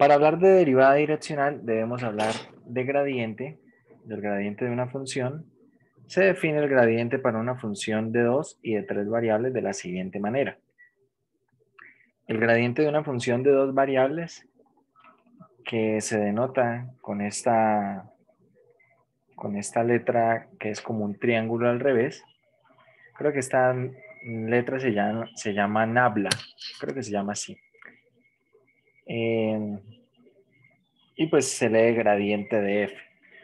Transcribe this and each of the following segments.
Para hablar de derivada direccional debemos hablar de gradiente, del gradiente de una función. Se define el gradiente para una función de 2 y de 3 variables de la siguiente manera. El gradiente de una función de 2 variables que se denota con esta letra que es como un triángulo al revés. Creo que esta letra se llama nabla, creo que se llama así. Y pues se lee gradiente de f.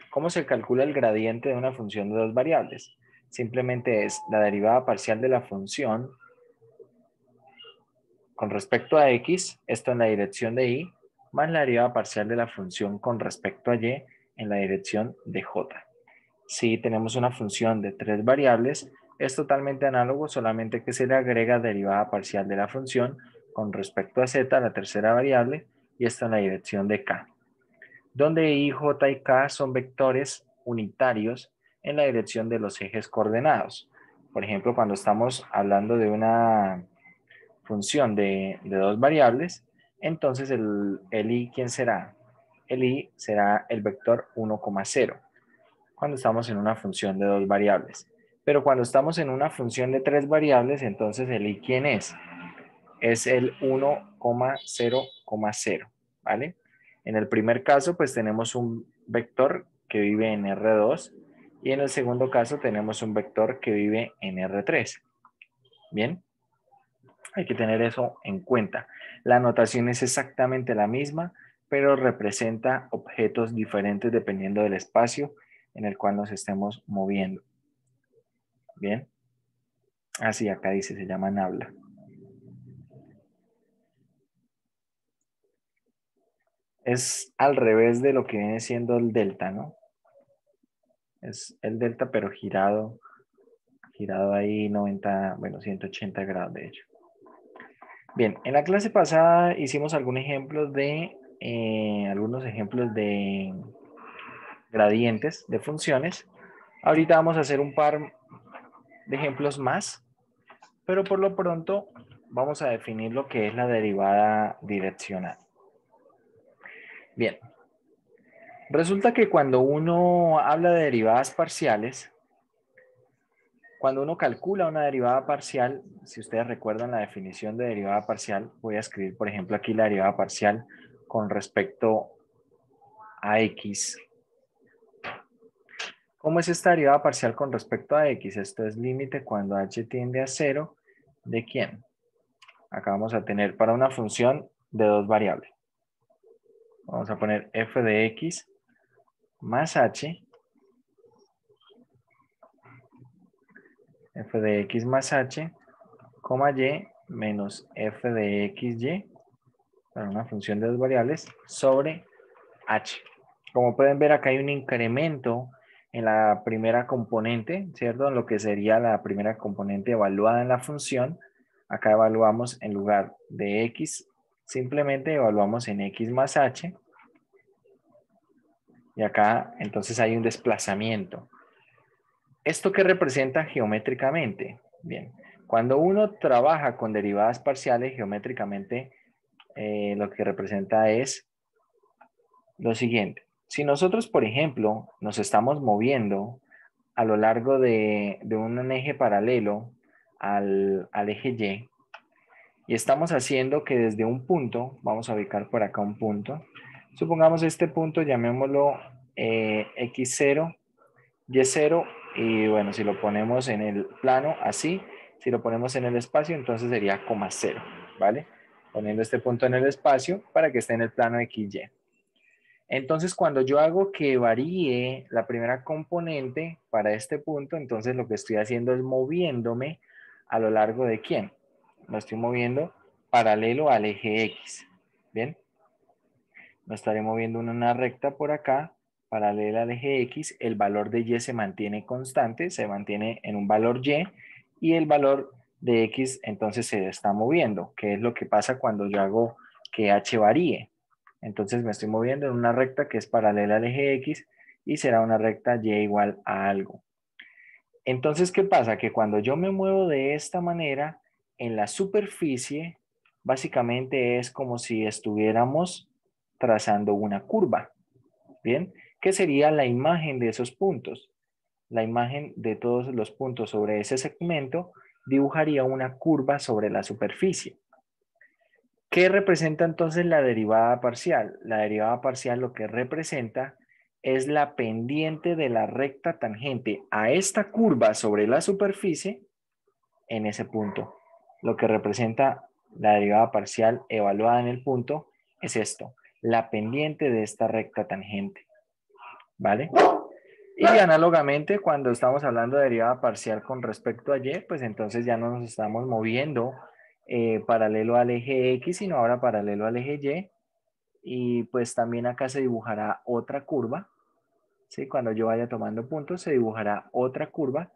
¿Cómo se calcula el gradiente de una función de 2 variables? Simplemente es la derivada parcial de la función con respecto a x, esto en la dirección de y, más la derivada parcial de la función con respecto a y en la dirección de j. Si tenemos una función de 3 variables, es totalmente análogo, solamente que se le agrega derivada parcial de la función con respecto a z, la tercera variable, y esto en la dirección de k, donde i, j y k son vectores unitarios en la dirección de los ejes coordenados. Por ejemplo, cuando estamos hablando de una función de 2 variables, entonces el i, ¿quién será? El i será el vector 1,0 cuando estamos en una función de 2 variables. Pero cuando estamos en una función de 3 variables, entonces el i, ¿quién es? Es el 1,0,0, ¿vale? En el primer caso, pues tenemos un vector que vive en R2 y en el segundo caso tenemos un vector que vive en R3. Bien, hay que tener eso en cuenta. La notación es exactamente la misma, pero representa objetos diferentes dependiendo del espacio en el cual nos estemos moviendo. Bien, así acá dice, se llama nabla. Es al revés de lo que viene siendo el delta, ¿no? Es el delta, pero girado ahí 90, bueno, 180 grados de hecho. Bien, en la clase pasada hicimos algunos ejemplos de gradientes de funciones. Ahorita vamos a hacer un par de ejemplos más, pero por lo pronto vamos a definir lo que es la derivada direccional. Bien, resulta que cuando uno habla de derivadas parciales, cuando uno calcula una derivada parcial, si ustedes recuerdan la definición de derivada parcial, voy a escribir, por ejemplo, aquí la derivada parcial con respecto a x. ¿Cómo es esta derivada parcial con respecto a x? Esto es límite cuando h tiende a 0. ¿De quién? Acá vamos a tener para una función de 2 variables. Vamos a poner f de x más h, f de x más h, coma y menos f de xy, para una función de 2 variables, sobre h. Como pueden ver, acá hay un incremento en la primera componente, ¿cierto? En lo que sería la primera componente evaluada en la función. Acá evaluamos en lugar de x, simplemente evaluamos en x más h. Y acá entonces hay un desplazamiento. ¿Esto qué representa geométricamente? Bien, cuando uno trabaja con derivadas parciales geométricamente, lo que representa es lo siguiente. Si nosotros, por ejemplo, nos estamos moviendo a lo largo de un eje paralelo al eje y estamos haciendo que desde un punto, vamos a ubicar por acá un punto, supongamos este punto, llamémoslo x0, y0, y bueno, si lo ponemos en el plano así, si lo ponemos en el espacio, entonces sería coma 0, ¿vale? Poniendo este punto en el espacio para que esté en el plano xy. Entonces, cuando yo hago que varíe la primera componente para este punto, entonces lo que estoy haciendo es moviéndome a lo largo de ¿quién? Me estoy moviendo paralelo al eje X. ¿Bien? Me estaré moviendo en una recta por acá, paralela al eje X. El valor de Y se mantiene constante, se mantiene en un valor Y, y el valor de X entonces se está moviendo, que es lo que pasa cuando yo hago que H varíe. Entonces me estoy moviendo en una recta que es paralela al eje X y será una recta Y igual a algo. Entonces, ¿qué pasa? Que cuando yo me muevo de esta manera, en la superficie, básicamente es como si estuviéramos trazando una curva. Bien, ¿qué sería la imagen de esos puntos? La imagen de todos los puntos sobre ese segmento dibujaría una curva sobre la superficie. ¿Qué representa entonces la derivada parcial? La derivada parcial lo que representa es la pendiente de la recta tangente a esta curva sobre la superficie en ese punto. Lo que representa la derivada parcial evaluada en el punto es esto, la pendiente de esta recta tangente. ¿Vale? Y análogamente, cuando estamos hablando de derivada parcial con respecto a y, pues entonces ya no nos estamos moviendo paralelo al eje X, sino ahora paralelo al eje Y. Y pues también acá se dibujará otra curva. ¿Sí? Cuando yo vaya tomando puntos, se dibujará otra curva.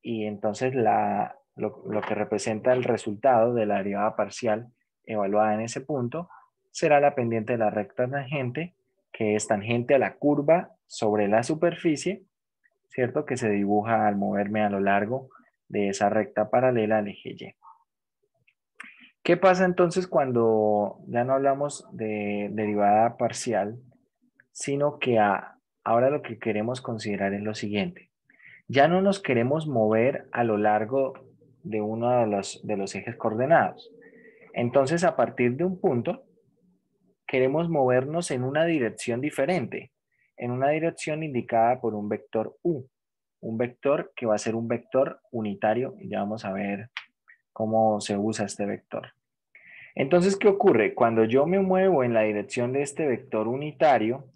Y entonces lo que representa el resultado de la derivada parcial evaluada en ese punto será la pendiente de la recta tangente, que es tangente a la curva sobre la superficie, ¿cierto? Que se dibuja al moverme a lo largo de esa recta paralela al eje Y. ¿Qué pasa entonces cuando ya no hablamos de derivada parcial, sino que ahora lo que queremos considerar es lo siguiente? Ya no nos queremos mover a lo largo de uno de los ejes coordenados. Entonces, a partir de un punto, queremos movernos en una dirección diferente, en una dirección indicada por un vector U, un vector que va a ser un vector unitario, y ya vamos a ver cómo se usa este vector. Entonces, ¿qué ocurre? Cuando yo me muevo en la dirección de este vector unitario,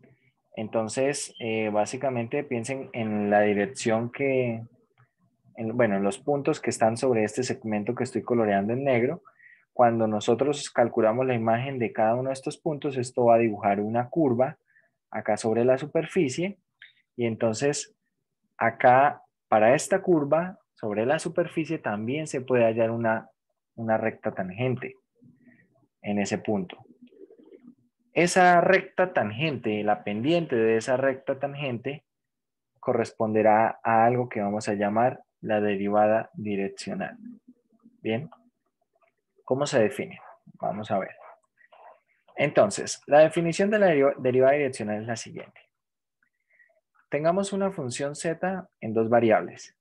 entonces, básicamente piensen en la dirección bueno, en los puntos que están sobre este segmento que estoy coloreando en negro. Cuando nosotros calculamos la imagen de cada uno de estos puntos, esto va a dibujar una curva acá sobre la superficie. Y entonces, acá, para esta curva, sobre la superficie también se puede hallar una recta tangente en ese punto. Esa recta tangente, la pendiente de esa recta tangente, corresponderá a algo que vamos a llamar la derivada direccional. Bien, ¿cómo se define? Vamos a ver. Entonces, la definición de la derivada direccional es la siguiente. Tengamos una función z en dos variables,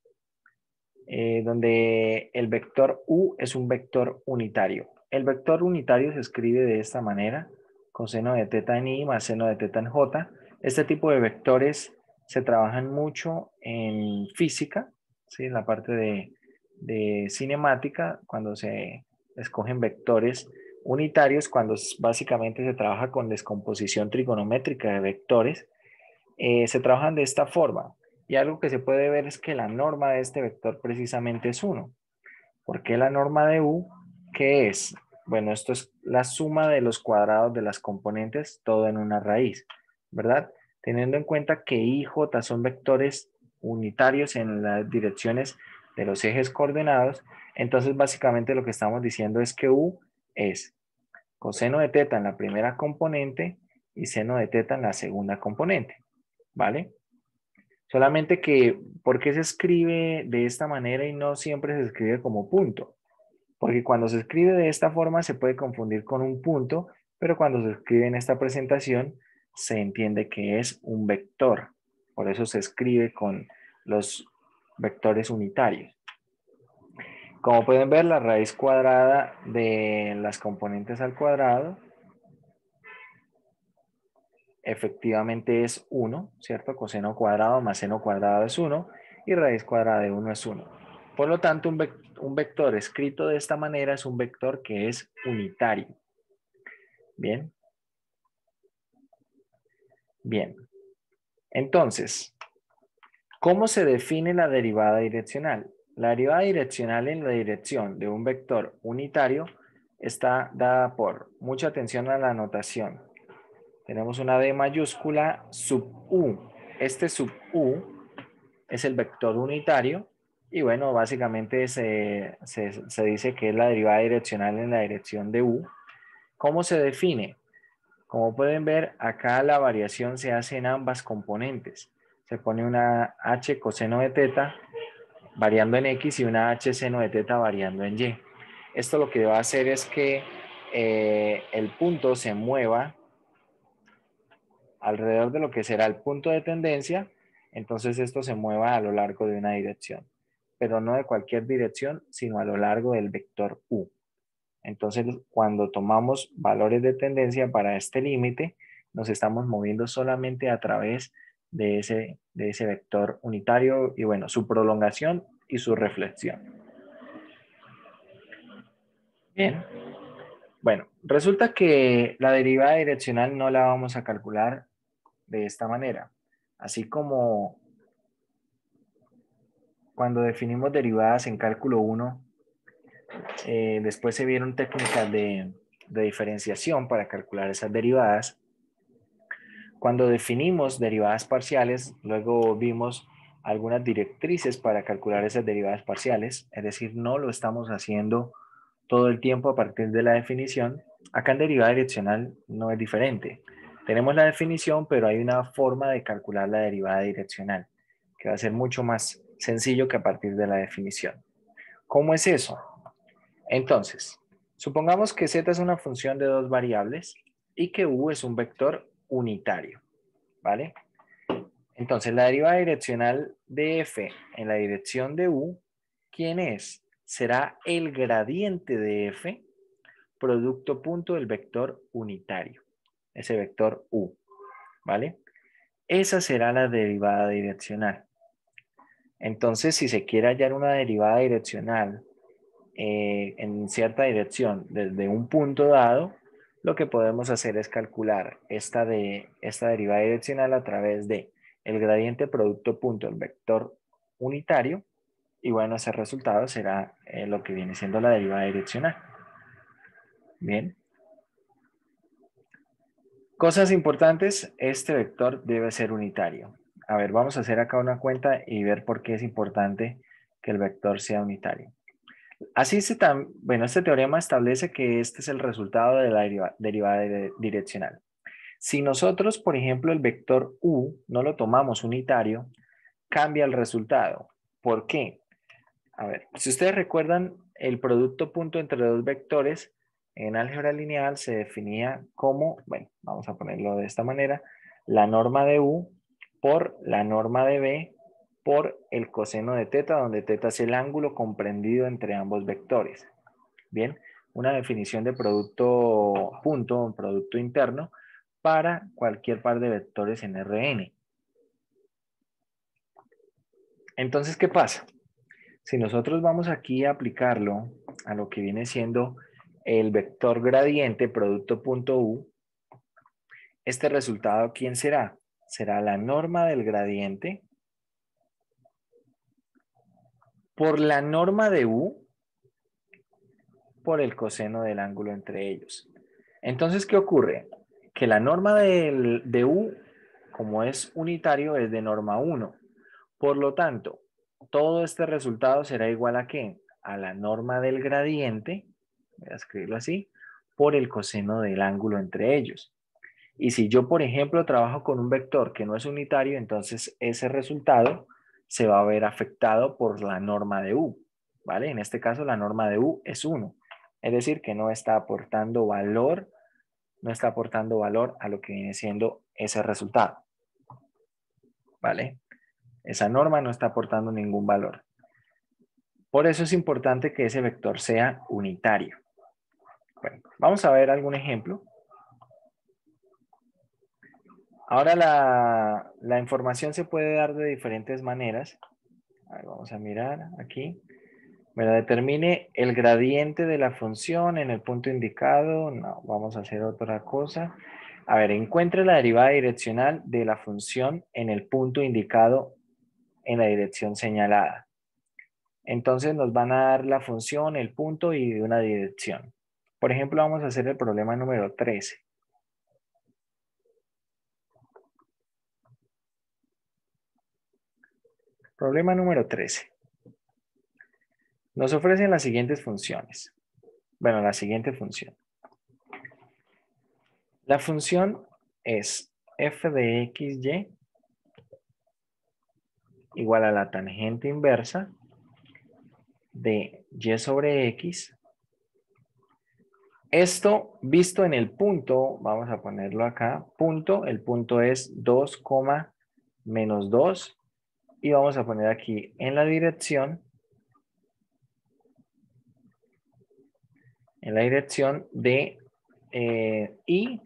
donde el vector u es un vector unitario. El vector unitario se escribe de esta manera, coseno de teta en i más seno de teta en j. Este tipo de vectores se trabajan mucho en física, ¿sí? En la parte de cinemática, cuando se escogen vectores unitarios, cuando básicamente se trabaja con descomposición trigonométrica de vectores, se trabajan de esta forma. Y algo que se puede ver es que la norma de este vector precisamente es 1. ¿Por qué la norma de u? ¿Qué es? Bueno, esto es la suma de los cuadrados de las componentes, todo en una raíz, ¿verdad? Teniendo en cuenta que i y j son vectores unitarios en las direcciones de los ejes coordenados, entonces básicamente lo que estamos diciendo es que u es coseno de teta en la primera componente y seno de teta en la segunda componente, ¿vale? Solamente que, ¿por qué se escribe de esta manera y no siempre se escribe como punto? Porque cuando se escribe de esta forma se puede confundir con un punto, pero cuando se escribe en esta presentación se entiende que es un vector. Por eso se escribe con los vectores unitarios. Como pueden ver, la raíz cuadrada de las componentes al cuadrado efectivamente es 1, ¿cierto? Coseno cuadrado más seno cuadrado es 1 y raíz cuadrada de 1 es 1. Por lo tanto, un vector escrito de esta manera es un vector que es unitario. Bien. Bien. Entonces, ¿cómo se define la derivada direccional? La derivada direccional en la dirección de un vector unitario está dada por, mucha atención a la notación. Tenemos una D mayúscula sub U. Este sub U es el vector unitario y bueno, básicamente se dice que es la derivada direccional en la dirección de U. ¿Cómo se define? Como pueden ver, acá la variación se hace en ambas componentes. Se pone una h coseno de teta variando en x y una h seno de teta variando en y. Esto lo que va a hacer es que el punto se mueva alrededor de lo que será el punto de tendencia, entonces esto se mueva a lo largo de una dirección, pero no de cualquier dirección, sino a lo largo del vector U. Entonces, cuando tomamos valores de tendencia para este límite, nos estamos moviendo solamente a través de ese vector unitario y bueno, su prolongación y su reflexión. Bien. Bueno, resulta que la derivada direccional no la vamos a calcular de esta manera. Así como cuando definimos derivadas en cálculo 1, después se vieron técnicas de diferenciación para calcular esas derivadas. Cuando definimos derivadas parciales, luego vimos algunas directrices para calcular esas derivadas parciales, es decir, no lo estamos haciendo todo el tiempo a partir de la definición. Acá en derivada direccional no es diferente. Tenemos la definición, pero hay una forma de calcular la derivada direccional, que va a ser mucho más sencillo que a partir de la definición. ¿Cómo es eso? Entonces, supongamos que z es una función de dos variables y que u es un vector unitario, ¿vale? Entonces, la derivada direccional de f en la dirección de u, ¿quién es? Será el gradiente de f producto punto del vector unitario, ese vector u, ¿vale? Esa será la derivada direccional. Entonces, si se quiere hallar una derivada direccional en cierta dirección desde un punto dado, lo que podemos hacer es calcular esta derivada direccional a través de el gradiente producto punto del vector unitario y bueno, ese resultado será lo que viene siendo la derivada direccional. Bien. Cosas importantes, este vector debe ser unitario. A ver, vamos a hacer acá una cuenta y ver por qué es importante que el vector sea unitario. Así bueno, este teorema establece que este es el resultado de la derivada direccional. Si nosotros, por ejemplo, el vector u no lo tomamos unitario, cambia el resultado. ¿Por qué? A ver, si ustedes recuerdan, el producto punto entre dos vectores en álgebra lineal se definía como, bueno, vamos a ponerlo de esta manera, la norma de u por la norma de b por el coseno de teta, donde teta es el ángulo comprendido entre ambos vectores. Bien, una definición de producto punto, un producto interno, para cualquier par de vectores en Rn. Entonces, ¿qué pasa? Si nosotros vamos aquí a aplicarlo a lo que viene siendo el vector gradiente producto punto u, este resultado, ¿quién será? Será la norma del gradiente por la norma de u por el coseno del ángulo entre ellos. Entonces, ¿qué ocurre? Que la norma de u, como es unitario, es de norma 1. Por lo tanto, todo este resultado será igual a ¿qué? A la norma del gradiente, voy a escribirlo así, por el coseno del ángulo entre ellos. Y si yo, por ejemplo, trabajo con un vector que no es unitario, entonces ese resultado se va a ver afectado por la norma de u, ¿vale? En este caso, la norma de u es 1. Es decir, que no está aportando valor a lo que viene siendo ese resultado, ¿vale? Esa norma no está aportando ningún valor. Por eso es importante que ese vector sea unitario. Bueno, vamos a ver algún ejemplo. Ahora la información se puede dar de diferentes maneras. A ver, vamos a mirar aquí. Bueno, determine el gradiente de la función en el punto indicado. No, vamos a hacer otra cosa. A ver, encuentre la derivada direccional de la función en el punto indicado en la dirección señalada. Entonces nos van a dar la función, el punto y una dirección. Por ejemplo, vamos a hacer el problema número 13. Problema número 13. Nos ofrecen las siguientes funciones. Bueno, la siguiente función. La función es f de xy igual a la tangente inversa de y sobre x Esto visto en el punto, vamos a ponerlo acá, punto, el punto es 2, menos 2 y vamos a poner aquí en la dirección de I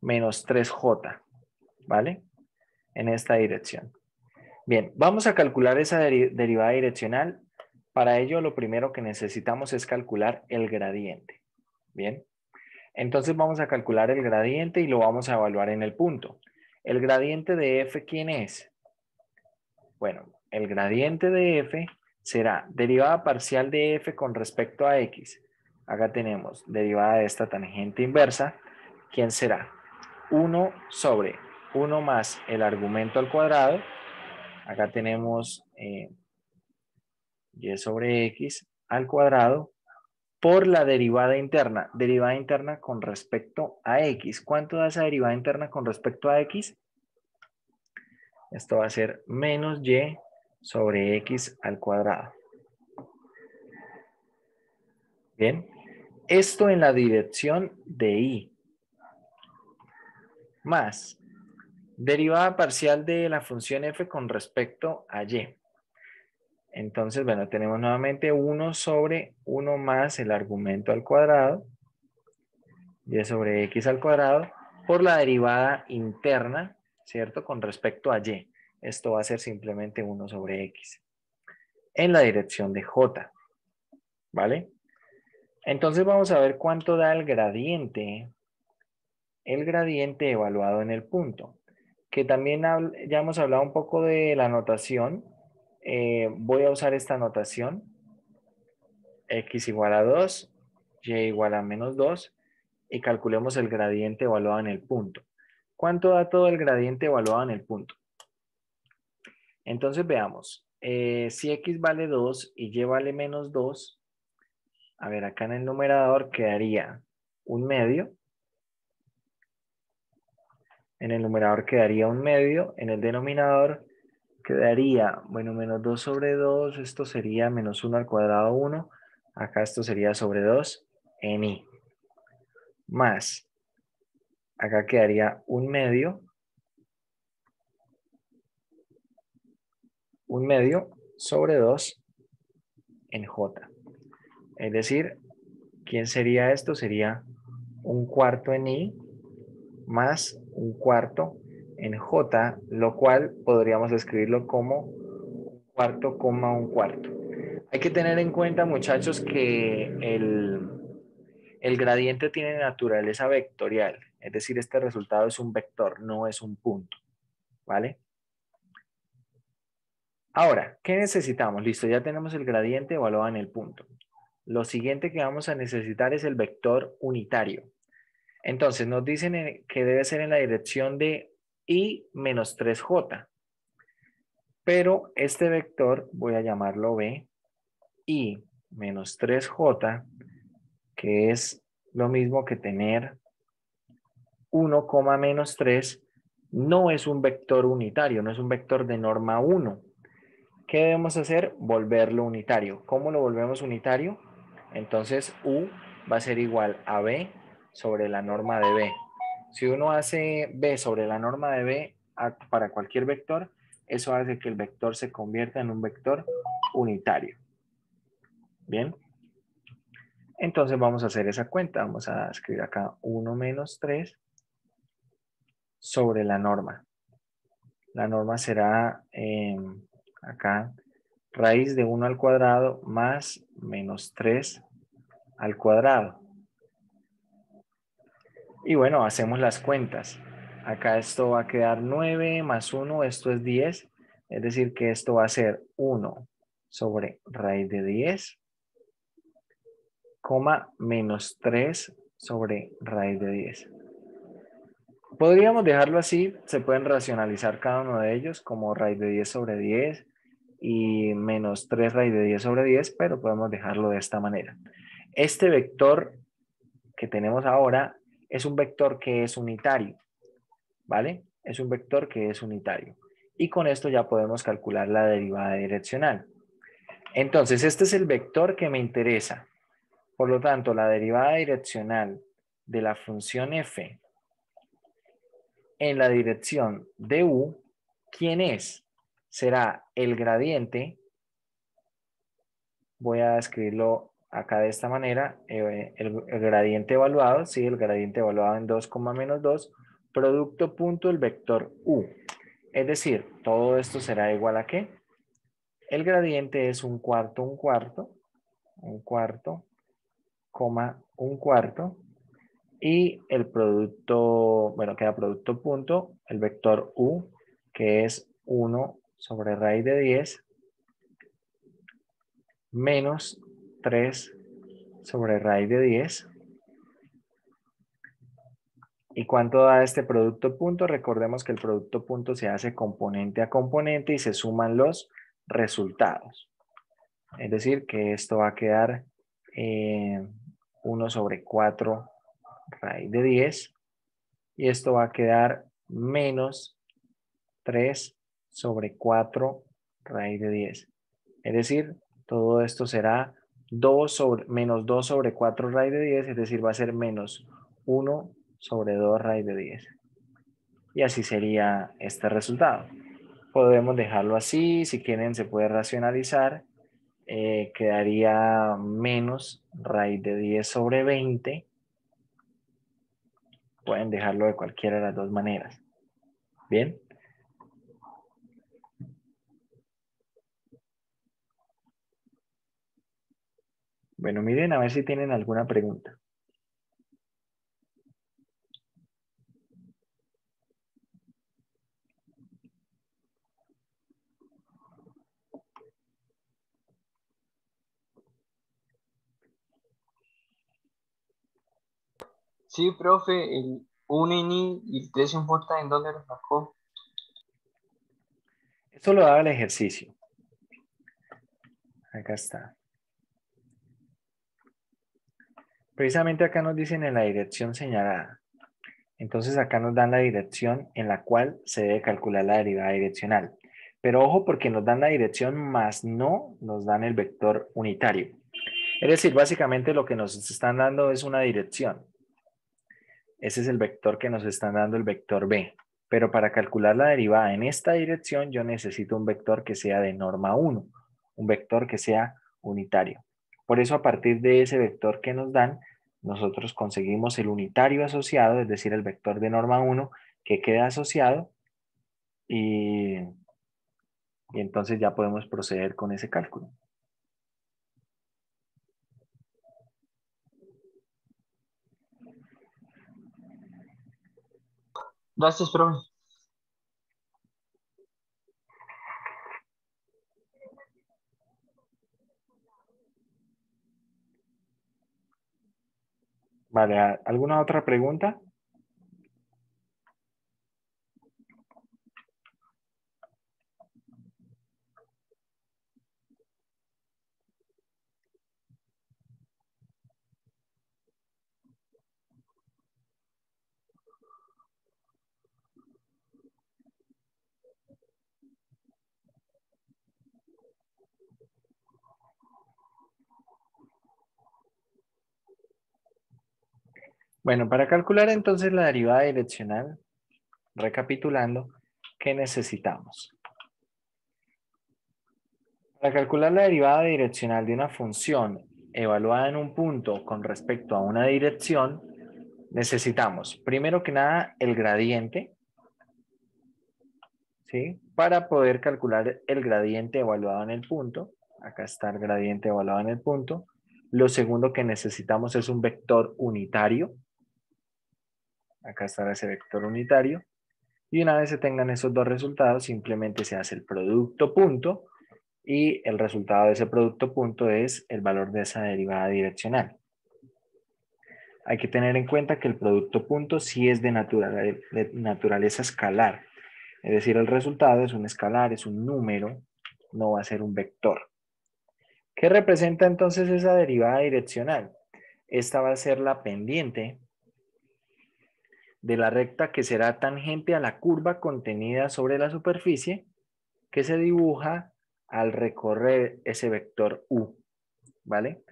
menos 3J, ¿vale? En esta dirección. Bien, vamos a calcular esa derivada direccional. Para ello, lo primero que necesitamos es calcular el gradiente. Bien, entonces vamos a calcular el gradiente y lo vamos a evaluar en el punto. ¿El gradiente de f quién es? Bueno, el gradiente de f será derivada parcial de f con respecto a x. Acá tenemos derivada de esta tangente inversa. ¿Quién será? 1 sobre 1 más el argumento al cuadrado. Acá tenemos y sobre x al cuadrado por la derivada interna con respecto a x. ¿Cuánto da esa derivada interna con respecto a x? Esto va a ser menos y sobre x al cuadrado. Bien, esto en la dirección de y. Más derivada parcial de la función f con respecto a y. Entonces, bueno, tenemos nuevamente 1 sobre 1 más el argumento al cuadrado, y sobre x al cuadrado, por la derivada interna, ¿cierto? Con respecto a y. Esto va a ser simplemente 1 sobre x. En la dirección de j, ¿vale? Entonces vamos a ver cuánto da el gradiente evaluado en el punto. Que también ya hemos hablado un poco de la notación. Voy a usar esta notación. X igual a 2, y igual a menos 2, y calculemos el gradiente evaluado en el punto. ¿Cuánto da todo el gradiente evaluado en el punto? Entonces veamos. Si x vale 2 y y vale menos 2, a ver, acá en el numerador quedaría un medio. En el numerador quedaría un medio. En el denominador quedaría, bueno, menos 2 sobre 2. Esto sería menos 1 al cuadrado 1. Acá esto sería sobre 2 en i. Más, acá quedaría un medio sobre 2 en j. Es decir, ¿quién sería esto? Sería un cuarto en i más un cuarto en j, lo cual podríamos escribirlo como un cuarto coma un cuarto. Hay que tener en cuenta, muchachos, que el gradiente tiene naturaleza vectorial. Es decir, este resultado es un vector, no es un punto. ¿Vale? Ahora, ¿qué necesitamos? Listo, ya tenemos el gradiente evaluado en el punto. Lo siguiente que vamos a necesitar es el vector unitario. Entonces, nos dicen que debe ser en la dirección de i menos 3j. Pero este vector, voy a llamarlo b, i menos 3j, que es lo mismo que tener 1, menos 3, no es un vector unitario, no es un vector de norma 1. ¿Qué debemos hacer? Volverlo unitario. ¿Cómo lo volvemos unitario? Entonces u va a ser igual a b sobre la norma de b. Si uno hace b sobre la norma de b para cualquier vector, eso hace que el vector se convierta en un vector unitario. Bien. Entonces vamos a hacer esa cuenta. Vamos a escribir acá 1 menos 3 sobre la norma. La norma será acá raíz de 1 al cuadrado más menos 3 al cuadrado. Y bueno, hacemos las cuentas. Acá esto va a quedar 9 más 1, esto es 10. Es decir que esto va a ser 1 sobre raíz de 10, coma menos 3 sobre raíz de 10. Podríamos dejarlo así, se pueden racionalizar cada uno de ellos como raíz de 10 sobre 10 y menos 3 raíz de 10 sobre 10, pero podemos dejarlo de esta manera. Este vector que tenemos ahora es un vector que es unitario, ¿vale? Es un vector que es unitario. Y con esto ya podemos calcular la derivada direccional. Entonces, este es el vector que me interesa. Por lo tanto, la derivada direccional de la función f en la dirección de u, ¿quién es? Será el gradiente. Voy a escribirlo acá de esta manera. El gradiente evaluado, sí, el gradiente evaluado en 2, menos 2, producto punto el vector u. Es decir, todo esto será igual a ¿qué? El gradiente es un cuarto, un cuarto, y el producto, bueno, queda producto punto, el vector u, que es 1 sobre raíz de 10, menos 3 sobre raíz de 10. ¿Y cuánto da este producto punto? Recordemos que el producto punto se hace componente a componente y se suman los resultados. Es decir, que esto va a quedar 1 sobre 4 raíz de 10 y esto va a quedar menos 3 sobre 4 raíz de 10. Es decir, todo esto será menos 2 sobre 4 raíz de 10, es decir, va a ser menos 1 sobre 2 raíz de 10. Y así sería este resultado. Podemos dejarlo así, si quieren se puede racionalizar. Quedaría menos raíz de 10 sobre 20. Pueden dejarlo de cualquiera de las dos maneras. Bien. Bueno, miren a ver si tienen alguna pregunta. Sí, profe, el 1 y el 3 importa en dónde lo sacó. Esto lo daba el ejercicio. Acá está. Precisamente acá nos dicen en la dirección señalada. Entonces acá nos dan la dirección en la cual se debe calcular la derivada direccional. Pero ojo porque nos dan la dirección más no nos dan el vector unitario. Es decir, básicamente lo que nos están dando es una dirección. Ese es el vector que nos están dando, el vector b. Pero para calcular la derivada en esta dirección yo necesito un vector que sea de norma 1, un vector que sea unitario. Por eso a partir de ese vector que nos dan, nosotros conseguimos el unitario asociado, es decir, el vector de norma 1 que queda asociado y entonces ya podemos proceder con ese cálculo. Gracias, profe. Vale, ¿alguna otra pregunta? Bueno, para calcular entonces la derivada direccional, recapitulando, ¿qué necesitamos? Para calcular la derivada direccional de una función evaluada en un punto con respecto a una dirección, necesitamos, primero que nada, el gradiente, ¿sí? Para poder calcular el gradiente evaluado en el punto, acá está el gradiente evaluado en el punto. Lo segundo que necesitamos es un vector unitario, acá está ese vector unitario. Y una vez se tengan esos dos resultados, simplemente se hace el producto punto y el resultado de ese producto punto es el valor de esa derivada direccional. Hay que tener en cuenta que el producto punto sí es de naturaleza escalar. Es decir, el resultado es un escalar, es un número, no va a ser un vector. ¿Qué representa entonces esa derivada direccional? Esta va a ser la pendiente de la recta que será tangente a la curva contenida sobre la superficie que se dibuja al recorrer ese vector u, ¿vale?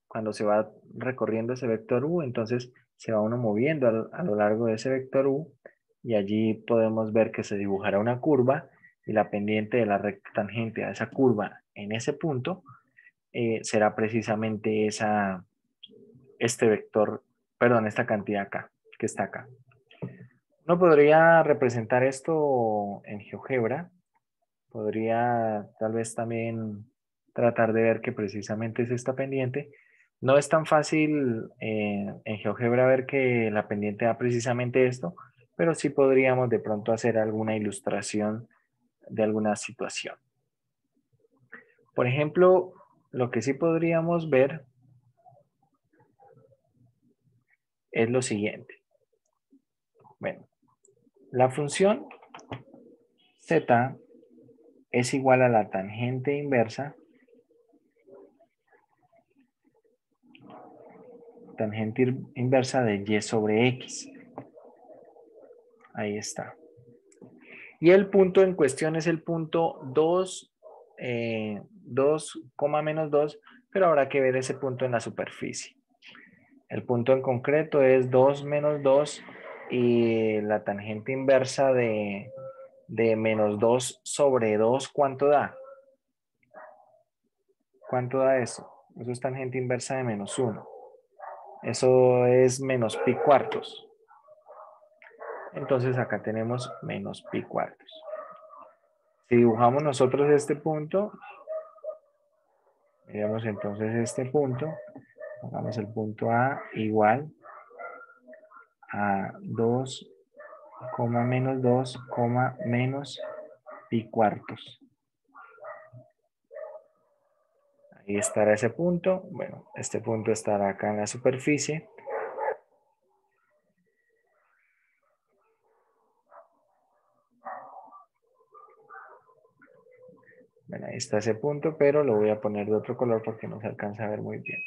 cuando se va recorriendo ese vector U, entonces se va uno moviendo a lo largo de ese vector U y allí podemos ver que se dibujará una curva y la pendiente de la recta tangente a esa curva en ese punto será precisamente este vector, perdón, esta cantidad acá, que está acá. Uno podría representar esto en GeoGebra, podría tal vez también tratar de ver que precisamente es esta pendiente. No es tan fácil en GeoGebra ver que la pendiente da precisamente esto, pero sí podríamos de pronto hacer alguna ilustración de alguna situación. Por ejemplo, lo que sí podríamos ver es lo siguiente. Bueno, la función z es igual a la tangente inversa de y sobre x. Ahí está. Y el punto en cuestión es el punto 2, 2, menos 2, pero habrá que ver ese punto en la superficie. El punto en concreto es 2 menos 2 y la tangente inversa de menos 2 sobre 2, ¿cuánto da? ¿Cuánto da eso? Eso es tangente inversa de menos 1. Eso es menos pi cuartos. Entonces acá tenemos menos pi cuartos. Si dibujamos nosotros este punto, miramos entonces este punto, pongamos el punto A igual a 2, menos 2, menos pi cuartos. Ahí estará ese punto. Bueno, este punto estará acá en la superficie. Bueno, ahí está ese punto, pero lo voy a poner de otro color porque no se alcanza a ver muy bien.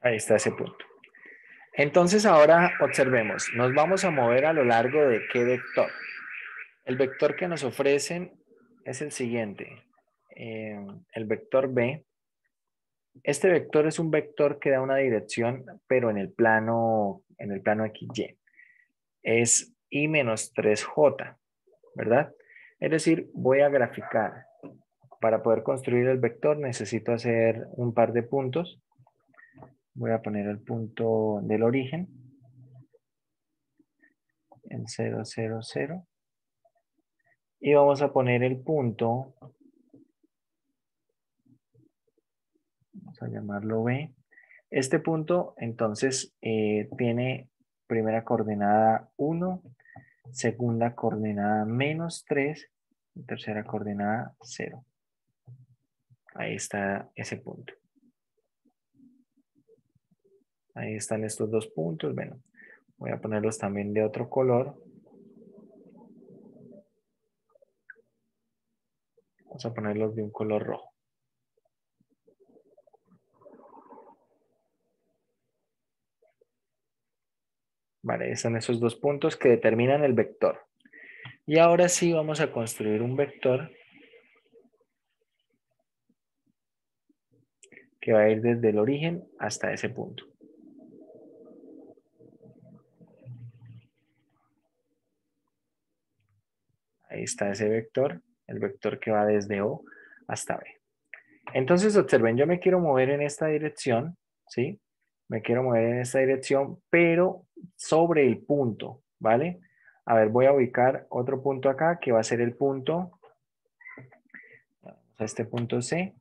Ahí está ese punto. Entonces ahora observemos, nos vamos a mover a lo largo de qué vector. El vector que nos ofrecen es el siguiente, el vector B. Este vector es un vector que da una dirección, pero en el plano XY. Es I menos 3J, ¿verdad? Es decir, voy a graficar. Para poder construir el vector necesito hacer un par de puntos. Voy a poner el punto del origen, el 0, 0, 0. Y vamos a poner el punto, vamos a llamarlo B. Este punto entonces tiene primera coordenada 1, segunda coordenada menos 3, y tercera coordenada 0. Ahí está ese punto. Ahí están estos dos puntos. Bueno, voy a ponerlos también de otro color. Vamos a ponerlos de un color rojo. Vale, están esos dos puntos que determinan el vector. Y ahora sí vamos a construir un vector que va a ir desde el origen hasta ese punto. Ahí está ese vector, el vector que va desde O hasta B. Entonces observen, yo me quiero mover en esta dirección, ¿sí? Me quiero mover en esta dirección, pero sobre el punto, ¿vale? A ver, voy a ubicar otro punto acá que va a ser el punto, este punto C,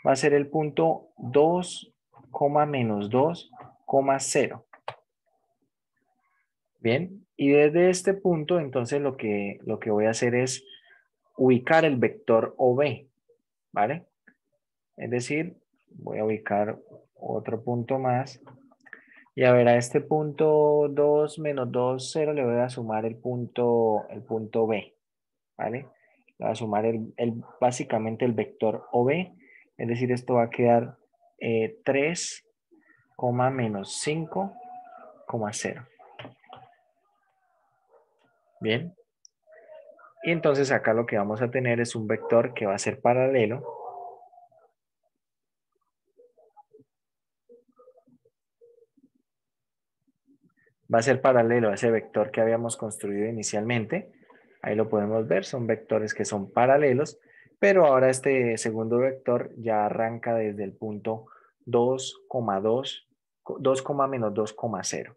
va a ser el punto 2, menos 2, 0. Bien, y desde este punto, entonces lo que voy a hacer es ubicar el vector OB, ¿vale? Es decir, voy a ubicar otro punto más. Y a ver, a este punto 2 menos 2, 0, le voy a sumar el punto B, ¿vale? Le voy a sumar básicamente el vector OB, es decir, esto va a quedar 3, menos 5, 0. Bien. Y entonces acá lo que vamos a tener es un vector que va a ser paralelo. Va a ser paralelo a ese vector que habíamos construido inicialmente. Ahí lo podemos ver, son vectores que son paralelos, pero ahora este segundo vector ya arranca desde el punto 2,2, 2, menos 2,0.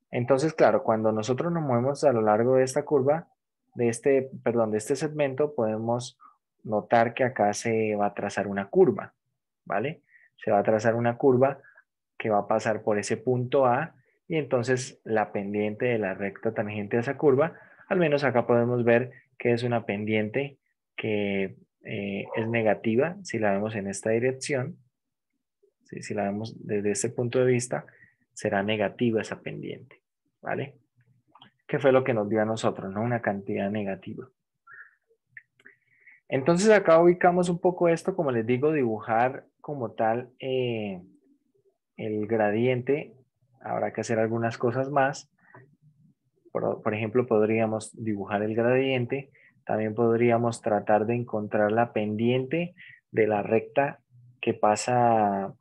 Entonces, claro, cuando nosotros nos movemos a lo largo de esta curva, de este segmento, podemos notar que acá se va a trazar una curva, ¿vale? Se va a trazar una curva que va a pasar por ese punto A y entonces la pendiente de la recta tangente a esa curva, al menos acá podemos ver que es una pendiente que es negativa si la vemos en esta dirección. ¿Sí? Si la vemos desde este punto de vista, será negativa esa pendiente, ¿vale? ¿Qué fue lo que nos dio a nosotros, no? Una cantidad negativa. Entonces acá ubicamos un poco esto, como les digo, dibujar como tal el gradiente. Habrá que hacer algunas cosas más. Por ejemplo, podríamos dibujar el gradiente. También podríamos tratar de encontrar la pendiente de la recta que pasa,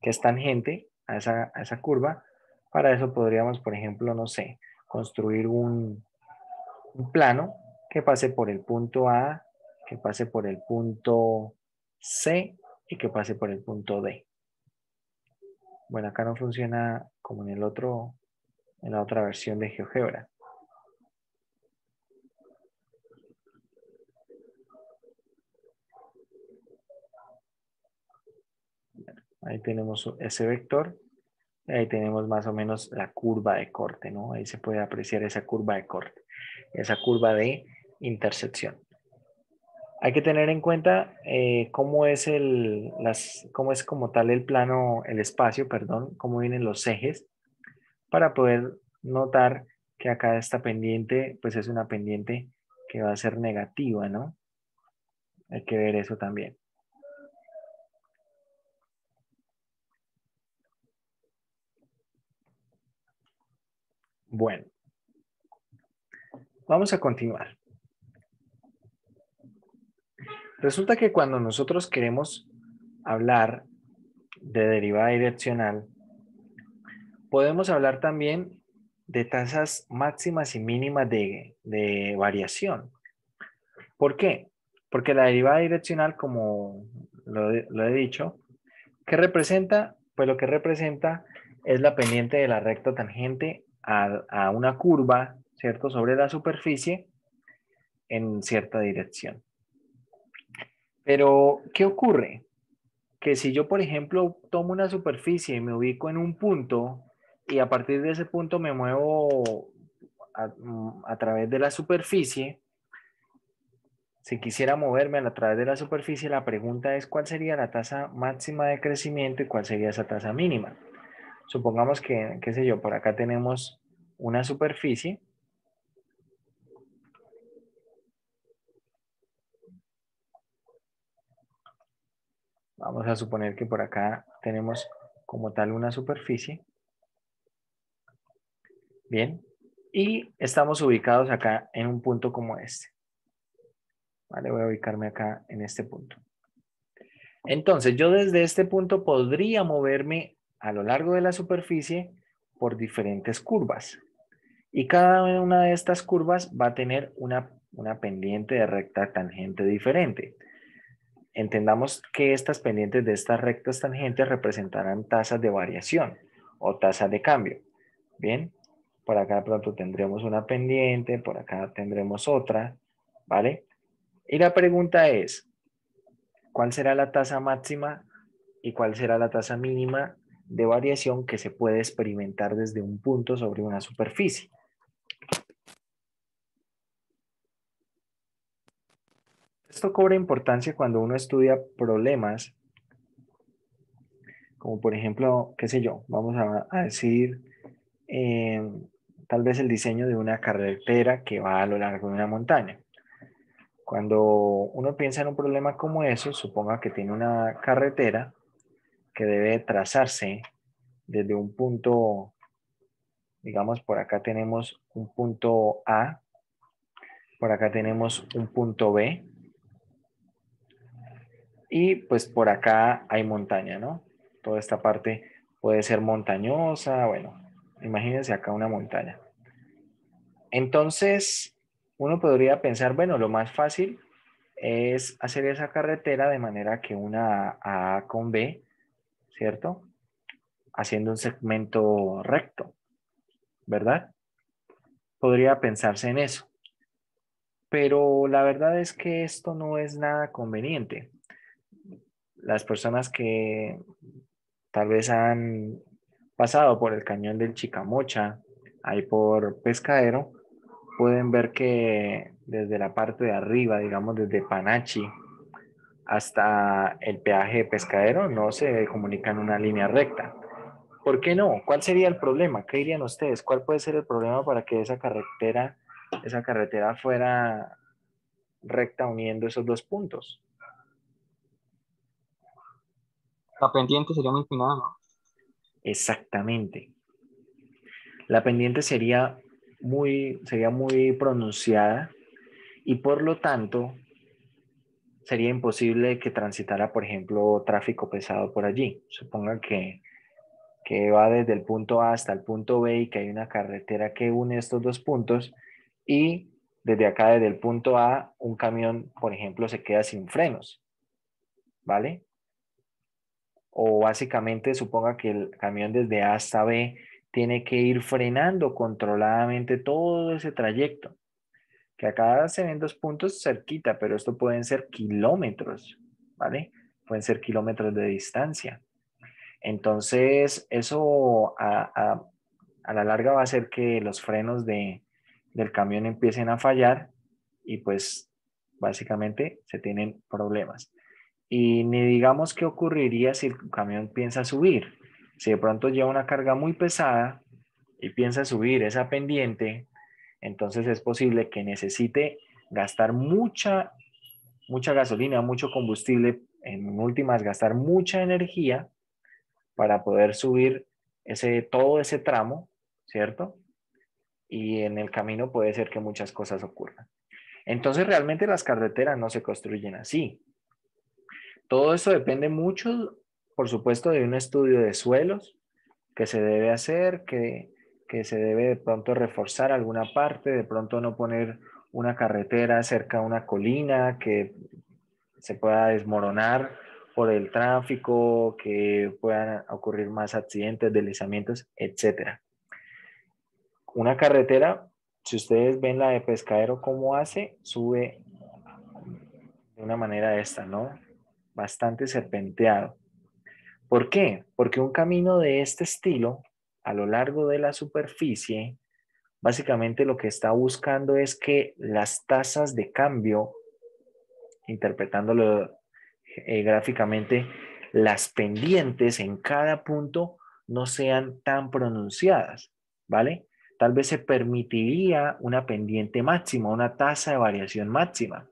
que es tangente a esa curva. Para eso podríamos, por ejemplo, no sé, construir un plano que pase por el punto A, que pase por el punto C y que pase por el punto D. Bueno, acá no funciona como en en la otra versión de GeoGebra. Ahí tenemos ese vector. Y ahí tenemos más o menos la curva de corte, ¿no? Ahí se puede apreciar esa curva de corte, esa curva de intersección. Hay que tener en cuenta cómo es cómo es como tal el plano, el espacio, perdón, cómo vienen los ejes, para poder notar que acá esta pendiente, pues es una pendiente que va a ser negativa, ¿no? Hay que ver eso también. Bueno, vamos a continuar. Resulta que cuando nosotros queremos hablar de derivada direccional, podemos hablar también de tasas máximas y mínimas de variación. ¿Por qué? Porque la derivada direccional, como lo he dicho, ¿qué representa? Pues lo que representa es la pendiente de la recta tangente a una curva, ¿cierto? Sobre la superficie en cierta dirección. Pero, ¿qué ocurre? Que si yo, por ejemplo, tomo una superficie y me ubico en un punto y a partir de ese punto me muevo a través de la superficie, si quisiera moverme a través de la superficie, la pregunta es cuál sería la tasa máxima de crecimiento y cuál sería esa tasa mínima. Supongamos que, qué sé yo, por acá tenemos una superficie. Vamos a suponer que por acá tenemos como tal una superficie. Bien. Y estamos ubicados acá en un punto como este. Vale, voy a ubicarme acá en este punto. Entonces, yo desde este punto podría moverme a lo largo de la superficie por diferentes curvas. Y cada una de estas curvas va a tener una pendiente de recta tangente diferente. Entendamos que estas pendientes de estas rectas tangentes representarán tasas de variación o tasas de cambio. Bien, por acá de pronto tendremos una pendiente, por acá tendremos otra, ¿vale? Y la pregunta es, ¿cuál será la tasa máxima y cuál será la tasa mínima de variación que se puede experimentar desde un punto sobre una superficie? Esto cobra importancia cuando uno estudia problemas, como por ejemplo, qué sé yo, vamos a decir, eh, tal vez el diseño de una carretera que va a lo largo de una montaña. Cuando uno piensa en un problema como eso, suponga que tiene una carretera que debe trazarse desde un punto, digamos, por acá tenemos un punto A, por acá tenemos un punto B, y pues por acá hay montaña, ¿no? Toda esta parte puede ser montañosa, bueno, imagínense acá una montaña. Entonces, uno podría pensar, bueno, lo más fácil es hacer esa carretera de manera que una A con B, ¿cierto? Haciendo un segmento recto, ¿verdad? Podría pensarse en eso. Pero la verdad es que esto no es nada conveniente. Las personas que tal vez han pasado por el cañón del Chicamocha, ahí por Pescadero, pueden ver que desde la parte de arriba, digamos desde Panachi hasta el peaje de Pescadero, no se comunica en una línea recta. ¿Por qué no? ¿Cuál sería el problema? ¿Qué dirían ustedes? ¿Cuál puede ser el problema para que esa carretera fuera recta uniendo esos dos puntos? La pendiente sería muy empinada, ¿no? Exactamente. La pendiente sería muy pronunciada y por lo tanto sería imposible que transitara, por ejemplo, tráfico pesado por allí. Suponga que va desde el punto A hasta el punto B y que hay una carretera que une estos dos puntos y desde acá, desde el punto A, un camión, por ejemplo, se queda sin frenos, ¿vale? O básicamente suponga que el camión desde A hasta B tiene que ir frenando controladamente todo ese trayecto, que acá se ven dos puntos cerquita, pero esto pueden ser kilómetros, ¿vale? Pueden ser kilómetros de distancia. Entonces, eso a la larga va a hacer que los frenos del camión empiecen a fallar y pues básicamente se tienen problemas. Y ni digamos qué ocurriría si el camión piensa subir. Si de pronto lleva una carga muy pesada y piensa subir esa pendiente, entonces es posible que necesite gastar mucha gasolina, mucho combustible, en últimas gastar mucha energía para poder subir todo ese tramo, ¿cierto? Y en el camino puede ser que muchas cosas ocurran. Entonces realmente las carreteras no se construyen así. Todo esto depende mucho, por supuesto, de un estudio de suelos que se debe hacer, que se debe de pronto reforzar alguna parte, de pronto no poner una carretera cerca a una colina que se pueda desmoronar por el tráfico, que puedan ocurrir más accidentes, deslizamientos, etcétera. Una carretera, si ustedes ven la de Pescadero cómo hace, sube de una manera esta, ¿no? Bastante serpenteado. ¿Por qué? Porque un camino de este estilo, a lo largo de la superficie, básicamente lo que está buscando es que las tasas de cambio, interpretándolo gráficamente, las pendientes en cada punto no sean tan pronunciadas, ¿vale? Tal vez se permitiría una pendiente máxima, una tasa de variación máxima.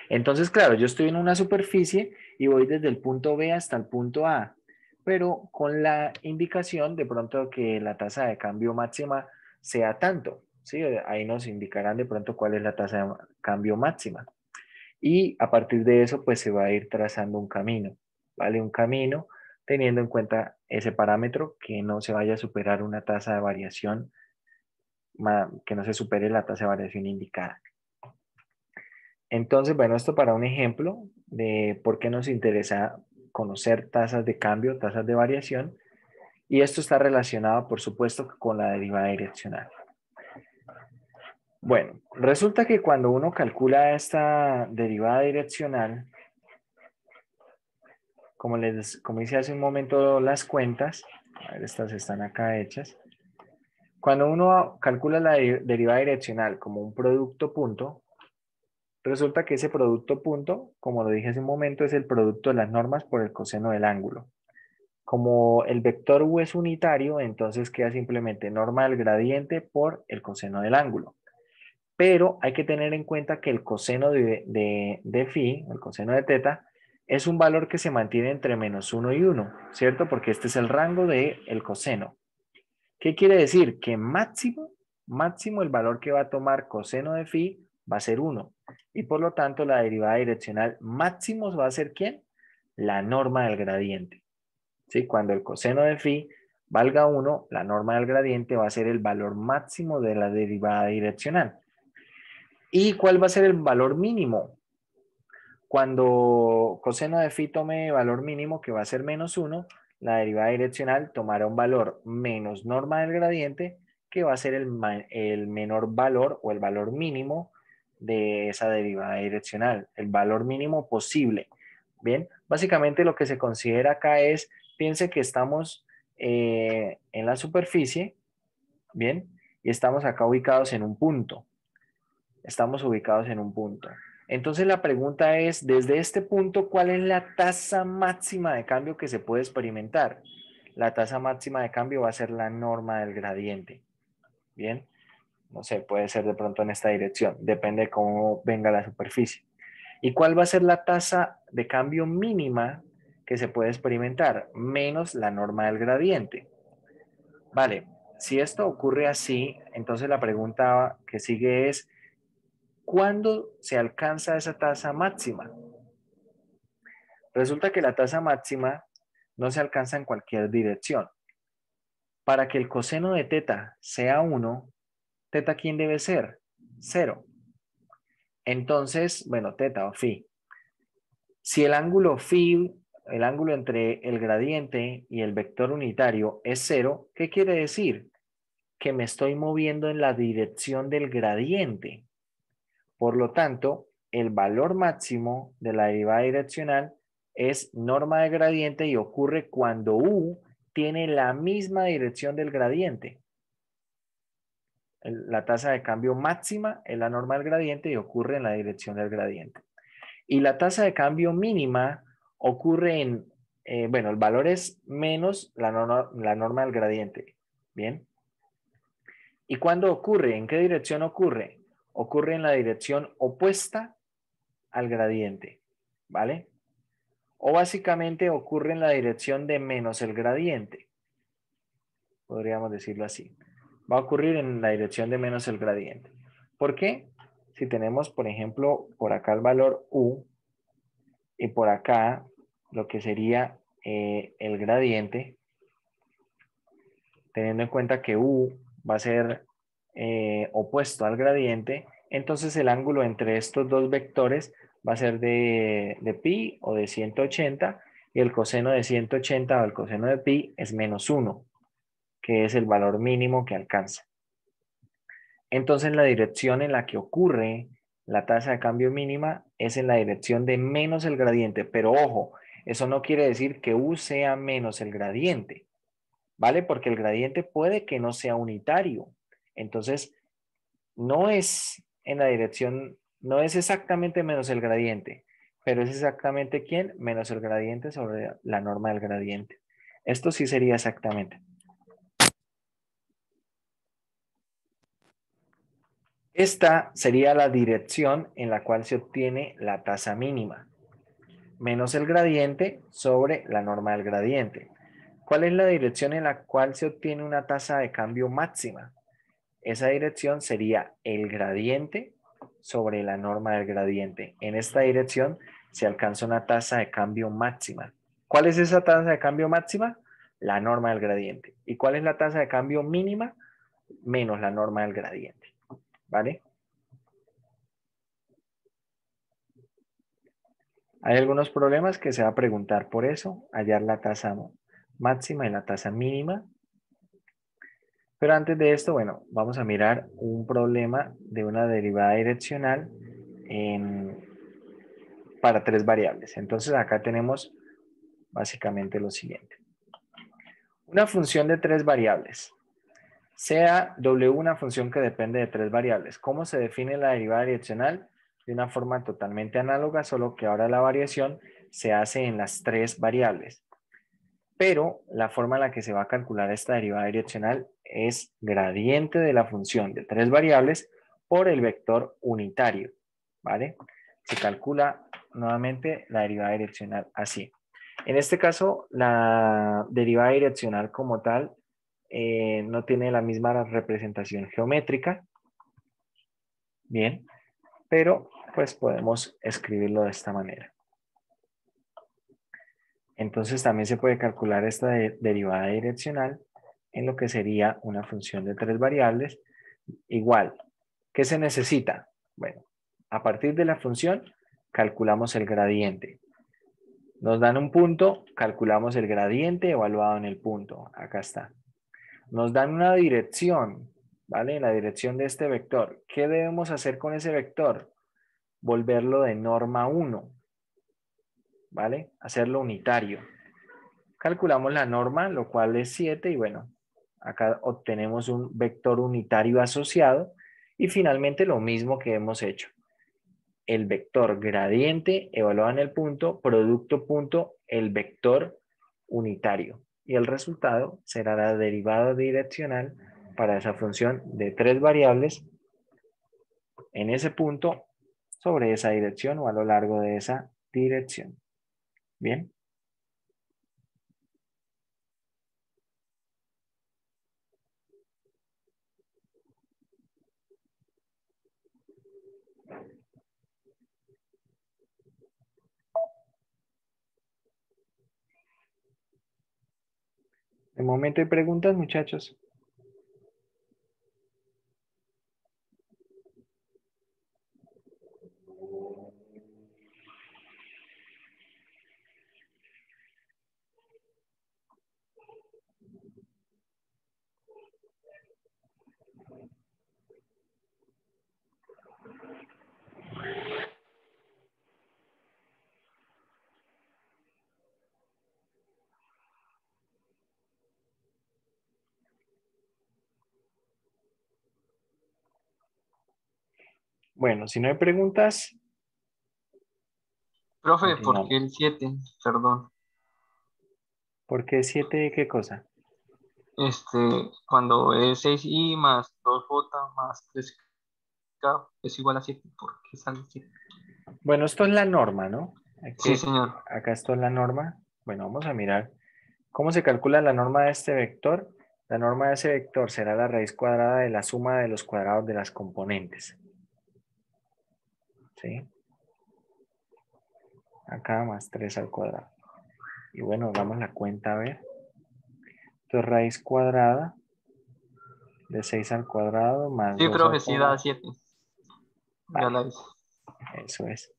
Entonces, claro, yo estoy en una superficie y voy desde el punto B hasta el punto A, pero con la indicación de pronto que la tasa de cambio máxima sea tanto, ¿sí? Ahí nos indicarán de pronto cuál es la tasa de cambio máxima. Y a partir de eso, pues se va a ir trazando un camino, ¿vale? Un camino teniendo en cuenta ese parámetro que no se vaya a superar una tasa de variación, que no se supere la tasa de variación indicada. Entonces, bueno, esto para un ejemplo de por qué nos interesa conocer tasas de cambio, tasas de variación, y esto está relacionado, por supuesto, con la derivada direccional. Bueno, resulta que cuando uno calcula esta derivada direccional, como hice hace un momento las cuentas, a ver, estas están acá hechas. Cuando uno calcula la derivada direccional como un producto punto, resulta que ese producto punto, como lo dije hace un momento, es el producto de las normas por el coseno del ángulo. Como el vector u es unitario, entonces queda simplemente norma del gradiente por el coseno del ángulo. Pero hay que tener en cuenta que el coseno de phi, el coseno de teta, es un valor que se mantiene entre -1 y 1, ¿cierto? Porque este es el rango del coseno. ¿Qué quiere decir? Que máximo máximo el valor que va a tomar coseno de phi va a ser 1. Y por lo tanto, la derivada direccional máximo va a ser ¿quién? La norma del gradiente. ¿Sí? Cuando el coseno de phi valga 1, la norma del gradiente va a ser el valor máximo de la derivada direccional. ¿Y cuál va a ser el valor mínimo? Cuando coseno de phi tome valor mínimo, que va a ser menos 1, la derivada direccional tomará un valor menos norma del gradiente, que va a ser el menor valor o el valor mínimo de esa derivada direccional, el valor mínimo posible. Bien, básicamente lo que se considera acá es, piense que estamos en la superficie, bien, y estamos acá ubicados en un punto. Estamos ubicados en un punto. Entonces la pregunta es, desde este punto, ¿cuál es la tasa máxima de cambio que se puede experimentar? La tasa máxima de cambio va a ser la norma del gradiente. Bien, no sé, puede ser de pronto en esta dirección, depende de cómo venga la superficie. ¿Y cuál va a ser la tasa de cambio mínima que se puede experimentar? Menos la norma del gradiente. Vale, si esto ocurre así, entonces la pregunta que sigue es, ¿cuándo se alcanza esa tasa máxima? Resulta que la tasa máxima no se alcanza en cualquier dirección. Para que el coseno de teta sea 1, teta ¿quién debe ser? 0. Entonces, bueno, teta o phi. Si el ángulo phi, el ángulo entre el gradiente y el vector unitario es 0, ¿qué quiere decir? Que me estoy moviendo en la dirección del gradiente. Por lo tanto, el valor máximo de la derivada direccional es norma de gradiente y ocurre cuando U tiene la misma dirección del gradiente. La tasa de cambio máxima es la norma del gradiente y ocurre en la dirección del gradiente. Y la tasa de cambio mínima ocurre en, bueno, el valor es menos la norma del gradiente. Bien. ¿Y cuándo ocurre? ¿En qué dirección ocurre? Ocurre en la dirección opuesta al gradiente, ¿vale? O básicamente ocurre en la dirección de menos el gradiente, podríamos decirlo así. Va a ocurrir en la dirección de menos el gradiente. ¿Por qué? Si tenemos, por ejemplo, por acá el valor U y por acá lo que sería el gradiente, teniendo en cuenta que U va a ser opuesto al gradiente, entonces el ángulo entre estos dos vectores va a ser de pi o de 180 y el coseno de 180 o el coseno de pi es menos 1, que es el valor mínimo que alcanza. Entonces la dirección en la que ocurre la tasa de cambio mínima es en la dirección de menos el gradiente, pero ojo, eso no quiere decir que U sea menos el gradiente, ¿vale? Porque el gradiente puede que no sea unitario. Entonces, no es en la dirección, no es exactamente menos el gradiente, pero es exactamente ¿quién? Menos el gradiente sobre la norma del gradiente. Esto sí sería exactamente. Esta sería la dirección en la cual se obtiene la tasa mínima, menos el gradiente sobre la norma del gradiente. ¿Cuál es la dirección en la cual se obtiene una tasa de cambio máxima? Esa dirección sería el gradiente sobre la norma del gradiente. En esta dirección se alcanza una tasa de cambio máxima. ¿Cuál es esa tasa de cambio máxima? La norma del gradiente. ¿Y cuál es la tasa de cambio mínima? Menos la norma del gradiente. ¿Vale? Hay algunos problemas que se va a preguntar por eso, hallar la tasa máxima y la tasa mínima. Pero antes de esto, bueno, vamos a mirar un problema de una derivada direccional para tres variables. Entonces acá tenemos básicamente lo siguiente. Una función de tres variables. Sea W una función que depende de tres variables. ¿Cómo se define la derivada direccional? De una forma totalmente análoga, solo que ahora la variación se hace en las tres variables. Pero la forma en la que se va a calcular esta derivada direccional es gradiente de la función de tres variables por el vector unitario, ¿vale? Se calcula nuevamente la derivada direccional así. En este caso, la derivada direccional como tal no tiene la misma representación geométrica. Bien, pero pues podemos escribirlo de esta manera. Entonces también se puede calcular esta derivada direccional en lo que sería una función de 3 variables. Igual, ¿qué se necesita? Bueno, a partir de la función calculamos el gradiente. Nos dan un punto, calculamos el gradiente evaluado en el punto. Acá está. Nos dan una dirección, ¿vale? La dirección de este vector. ¿Qué debemos hacer con ese vector? Volverlo de norma 1, ¿vale? Hacerlo unitario. Calculamos la norma, lo cual es 7, y bueno, acá obtenemos un vector unitario asociado, y finalmente lo mismo que hemos hecho. El vector gradiente evaluado en el punto, producto punto, el vector unitario. Y el resultado será la derivada direccional para esa función de 3 variables en ese punto sobre esa dirección o a lo largo de esa dirección. Bien. De momento hay preguntas, muchachos. Bueno, si no hay preguntas, Profe, ¿por qué continuamos. el 7? Perdón. ¿Por qué 7? ¿Qué cosa? Cuando es 6i más 2j más 3k es igual a 7, ¿por qué sale 7? Bueno, esto es la norma, ¿no? Sí, Aquí, señor. acá esto es la norma. Bueno, vamos a mirar cómo se calcula la norma de este vector. La norma de ese vector será la raíz cuadrada de la suma de los cuadrados de las componentes. ¿Sí? Acá más 3 al cuadrado. Y bueno, damos la cuenta a ver. Esto es raíz cuadrada de 6 al cuadrado más Sí, 2 al profe, sí da cuadrado. 7. Ya Vale, la hice. eso es.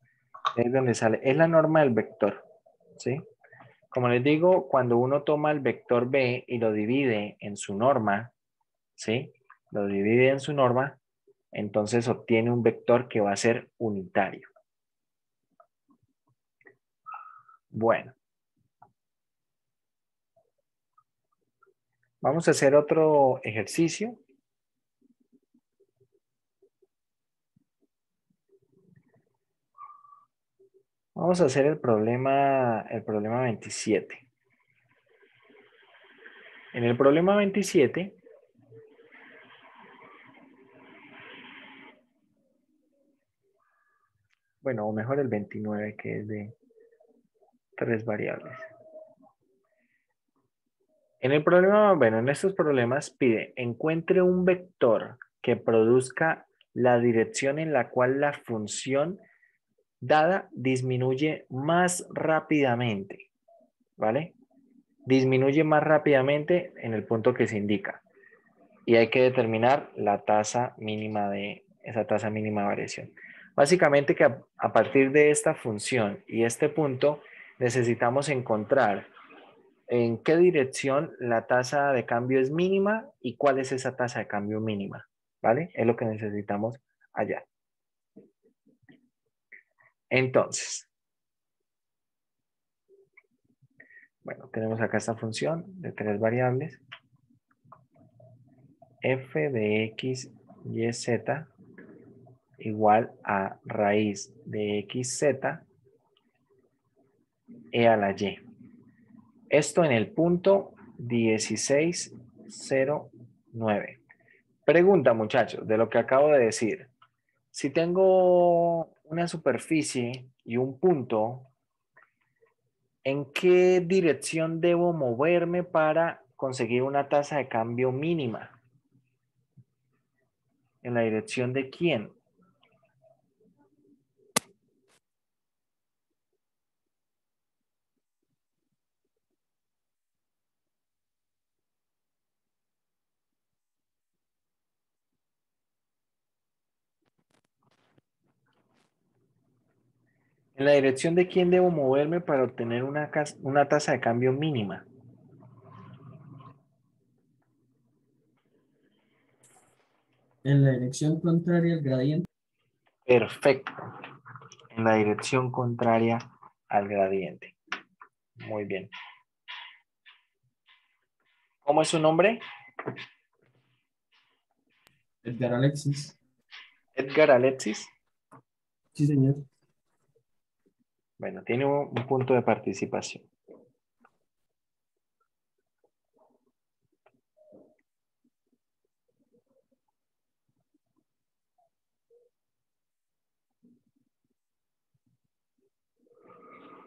Es donde sale. Es la norma del vector. ¿Sí? Como les digo, cuando uno toma el vector B y lo divide en su norma, ¿sí? Lo divide en su norma, entonces obtiene un vector que va a ser unitario. Bueno, vamos a hacer otro ejercicio. Vamos a hacer el problema 27. En el problema 27, bueno, o mejor el 29, que es de 3 variables. En el problema, bueno, en estos problemas pide, encuentre un vector que produzca la dirección en la cual la función dada disminuye más rápidamente, ¿vale? Disminuye más rápidamente en el punto que se indica. Y hay que determinar la tasa mínima de esa tasa mínima de variación. Básicamente que a partir de esta función y este punto necesitamos encontrar en qué dirección la tasa de cambio es mínima y cuál es esa tasa de cambio mínima, ¿vale? Es lo que necesitamos allá. Entonces, bueno, tenemos acá esta función de 3 variables. F de x, y, z igual a raíz de xz e a la y. Esto en el punto 1609. Pregunta, muchachos, de lo que acabo de decir. Si tengo una superficie y un punto, ¿en qué dirección debo moverme para conseguir una tasa de cambio mínima. ¿En la dirección de quién? ¿En la dirección de quién debo moverme para obtener una tasa de cambio mínima? En la dirección contraria al gradiente. Perfecto. En la dirección contraria al gradiente. Muy bien. ¿Cómo es su nombre? Edgar Alexis. Edgar Alexis. Sí, señor. Bueno, tiene un punto de participación.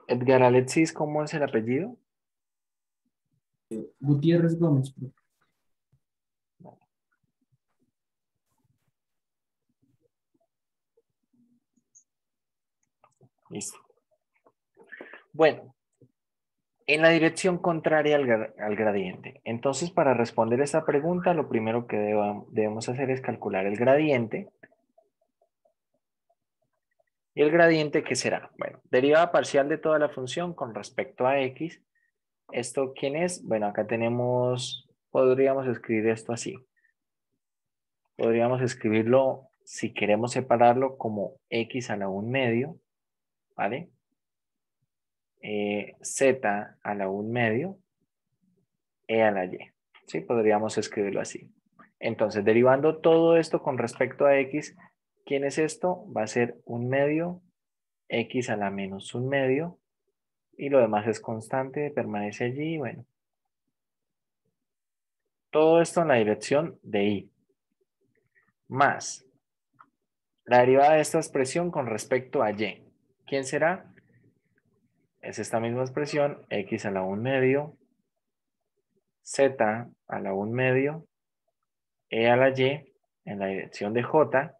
Edgar Alexis, ¿cómo es el apellido? Gutiérrez Gómez, profe. Listo. Bueno, en la dirección contraria al gradiente. Entonces, para responder esta pregunta, lo primero que debemos hacer es calcular el gradiente. ¿Y el gradiente qué será? Bueno, derivada parcial de toda la función con respecto a x. ¿Esto quién es? Bueno, acá tenemos, podríamos escribir esto así. Podríamos escribirlo, si queremos separarlo, como x a la 1 medio, ¿vale? Z a la 1 medio, e a la y. ¿Sí? Podríamos escribirlo así. Entonces, derivando todo esto con respecto a x, ¿quién es esto? Va a ser 1 medio, x a la menos 1 medio, y lo demás es constante, permanece allí, bueno. Todo esto en la dirección de y. Más la derivada de esta expresión con respecto a y. ¿Quién será? Es esta misma expresión, x a la 1 medio, z a la 1 medio, e a la y en la dirección de j,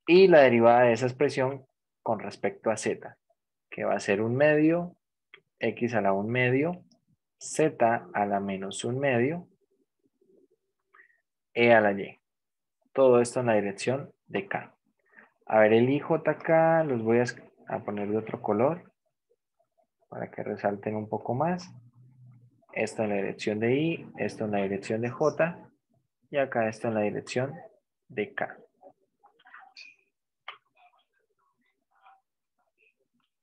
y la derivada de esa expresión con respecto a z, que va a ser 1 medio, x a la 1 medio, z a la menos 1 medio, e a la y. Todo esto en la dirección de k. A ver, el IJ acá los voy a poner de otro color para que resalten un poco más. Esto en la dirección de I, esto en la dirección de J y acá esto en la dirección de K.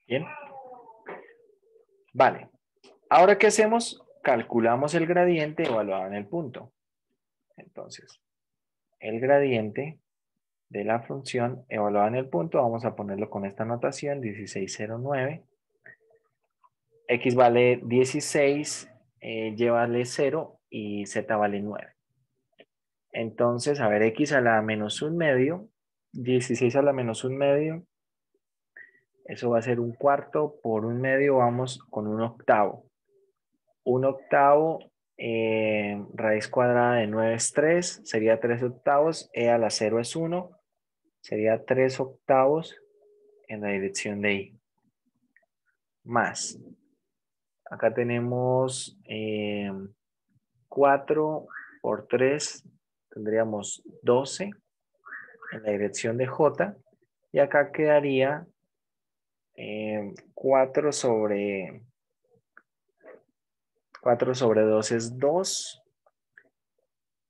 Bien. Vale. Ahora, ¿qué hacemos? Calculamos el gradiente evaluado en el punto. Entonces, el gradiente de la función evaluada en el punto, vamos a ponerlo con esta notación, 1609. X vale 16, Y vale 0 y Z vale 9. Entonces, a ver, X a la menos 1 medio, 16 a la menos 1 medio, eso va a ser 1/4 por 1 medio, vamos con 1/8. 1/8, raíz cuadrada de 9 es 3, sería 3/8, E a la 0 es 1, sería 3/8 en la dirección de Y. Más, acá tenemos 4 por 3, tendríamos 12 en la dirección de J. Y acá quedaría 4 sobre 2 es 2.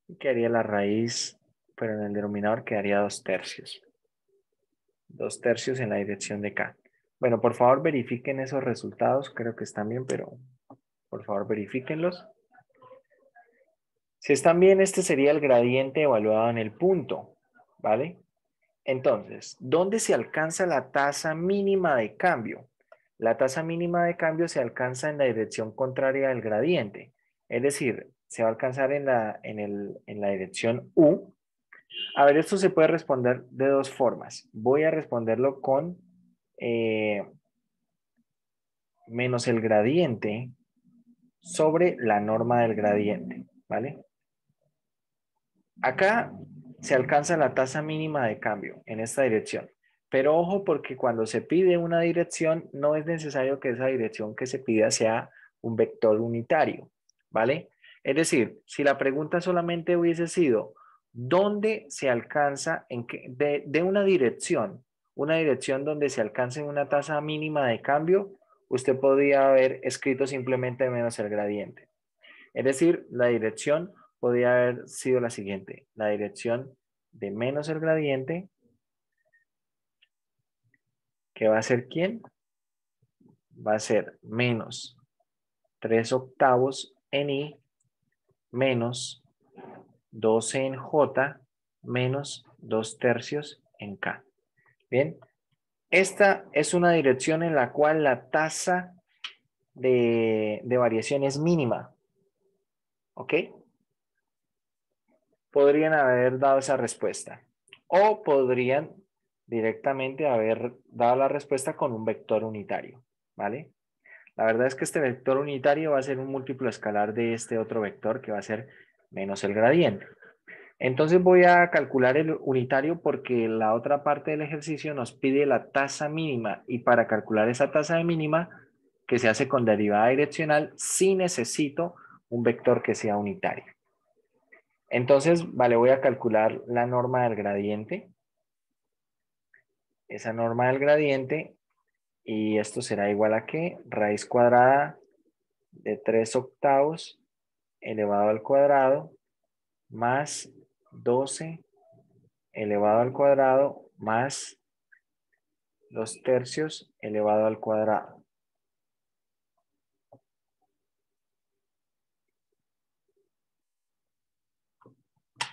Y quedaría la raíz, pero en el denominador quedaría 2/3. 2/3 en la dirección de K. Bueno, por favor verifiquen esos resultados. Creo que están bien, pero por favor verifíquenlos. Si están bien, este sería el gradiente evaluado en el punto, ¿vale? Entonces, ¿dónde se alcanza la tasa mínima de cambio? La tasa mínima de cambio se alcanza en la dirección contraria del gradiente. Es decir, se va a alcanzar en la dirección U. A ver, esto se puede responder de dos formas. Voy a responderlo con menos el gradiente sobre la norma del gradiente, ¿vale? Acá se alcanza la tasa mínima de cambio en esta dirección. Pero ojo porque cuando se pide una dirección, no es necesario que esa dirección que se pida sea un vector unitario, ¿vale? Es decir, si la pregunta solamente hubiese sido, ¿dónde se alcanza de una dirección donde se alcance una tasa mínima de cambio? Usted podría haber escrito simplemente menos el gradiente. Es decir, la dirección podría haber sido la siguiente. La dirección de menos el gradiente, que va a ser ¿quién? Va a ser menos 3 octavos en I menos 12 en J menos 2 tercios en K. Bien, esta es una dirección en la cual la tasa de variación es mínima. ¿Ok? Podrían haber dado esa respuesta. O podrían directamente haber dado la respuesta con un vector unitario. ¿Vale? La verdad es que este vector unitario va a ser un múltiplo escalar de este otro vector que va a ser menos el gradiente. Entonces voy a calcular el unitario porque la otra parte del ejercicio nos pide la tasa mínima y para calcular esa tasa mínima que se hace con derivada direccional sí necesito un vector que sea unitario. Entonces, vale, voy a calcular la norma del gradiente. Esa norma del gradiente y esto será igual a ¿qué? Raíz cuadrada de 3 octavos elevado al cuadrado más 12 elevado al cuadrado más 2 tercios elevado al cuadrado.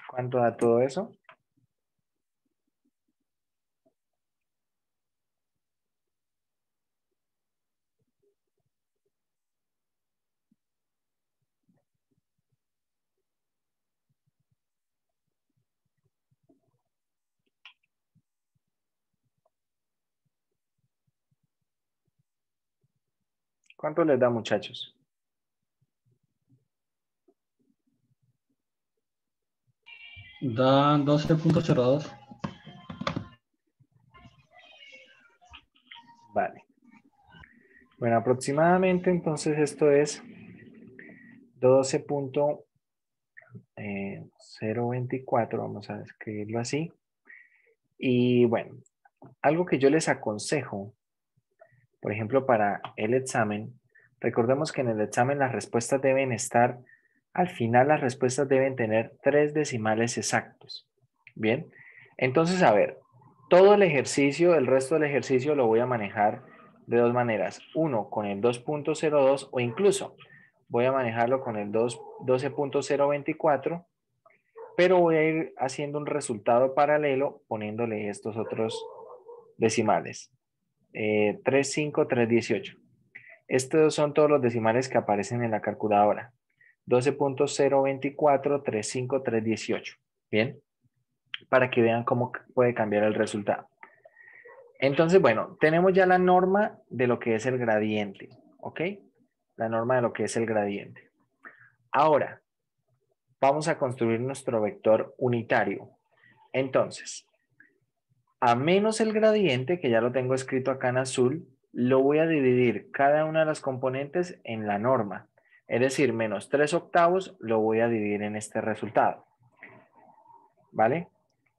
¿Cuánto da todo eso? ¿Cuánto les da, muchachos? Da 12.02. Vale. Bueno, aproximadamente entonces esto es 12.024, vamos a escribirlo así. Y bueno, algo que yo les aconsejo, por ejemplo, para el examen, recordemos que en el examen las respuestas deben estar, al final las respuestas deben tener 3 decimales exactos. Bien, entonces a ver, todo el ejercicio, el resto del ejercicio lo voy a manejar de dos maneras. Uno, con el 2.02 o incluso voy a manejarlo con el 12.024, pero voy a ir haciendo un resultado paralelo poniéndole estos otros decimales. 3, 5, 3, 18. Estos son todos los decimales que aparecen en la calculadora. 12.024, 35, 318. Bien, para que vean cómo puede cambiar el resultado. Entonces, bueno, tenemos ya la norma de lo que es el gradiente. ¿Ok? La norma de lo que es el gradiente. Ahora, vamos a construir nuestro vector unitario. Entonces, a menos el gradiente, que ya lo tengo escrito acá en azul, lo voy a dividir cada una de las componentes en la norma. Es decir, menos 3 octavos lo voy a dividir en este resultado. ¿Vale?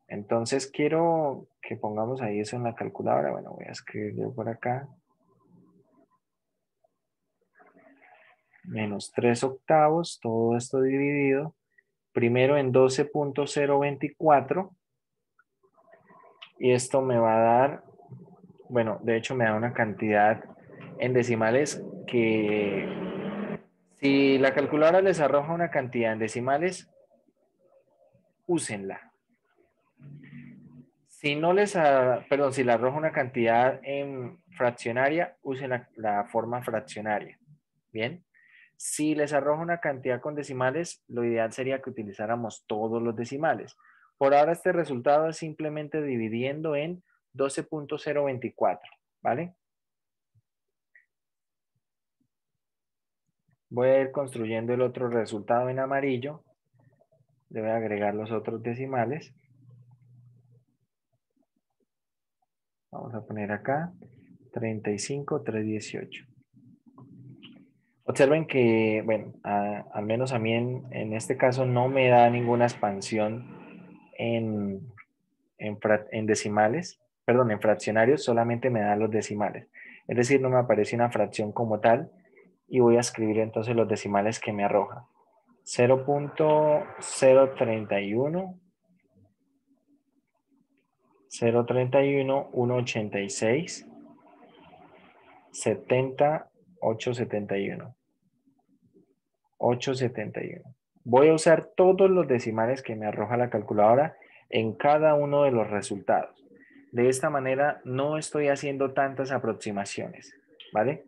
Entonces quiero que pongamos ahí eso en la calculadora. Bueno, voy a escribirlo por acá. Menos 3 octavos, todo esto dividido. Primero en 12.024. Y esto me va a dar, bueno, de hecho me da una cantidad en decimales que si la calculadora les arroja una cantidad en decimales, úsenla. Si no les, perdón, si le arroja una cantidad en fraccionaria, usen la forma fraccionaria. Bien. Si les arroja una cantidad con decimales, lo ideal sería que utilizáramos todos los decimales. Por ahora este resultado es simplemente dividiendo en 12.024, ¿vale? Voy a ir construyendo el otro resultado en amarillo. Le voy a agregar los otros decimales. Vamos a poner acá 35,318. Observen que, bueno, al menos a mí en este caso no me da ninguna expansión en decimales, perdón, en fraccionarios, solamente me da los decimales. Es decir, no me aparece una fracción como tal y voy a escribir entonces los decimales que me arroja. 0.031, 0.31, 1.86, 70, 8.71. 8.71. Voy a usar todos los decimales que me arroja la calculadora en cada uno de los resultados. De esta manera no estoy haciendo tantas aproximaciones, ¿vale?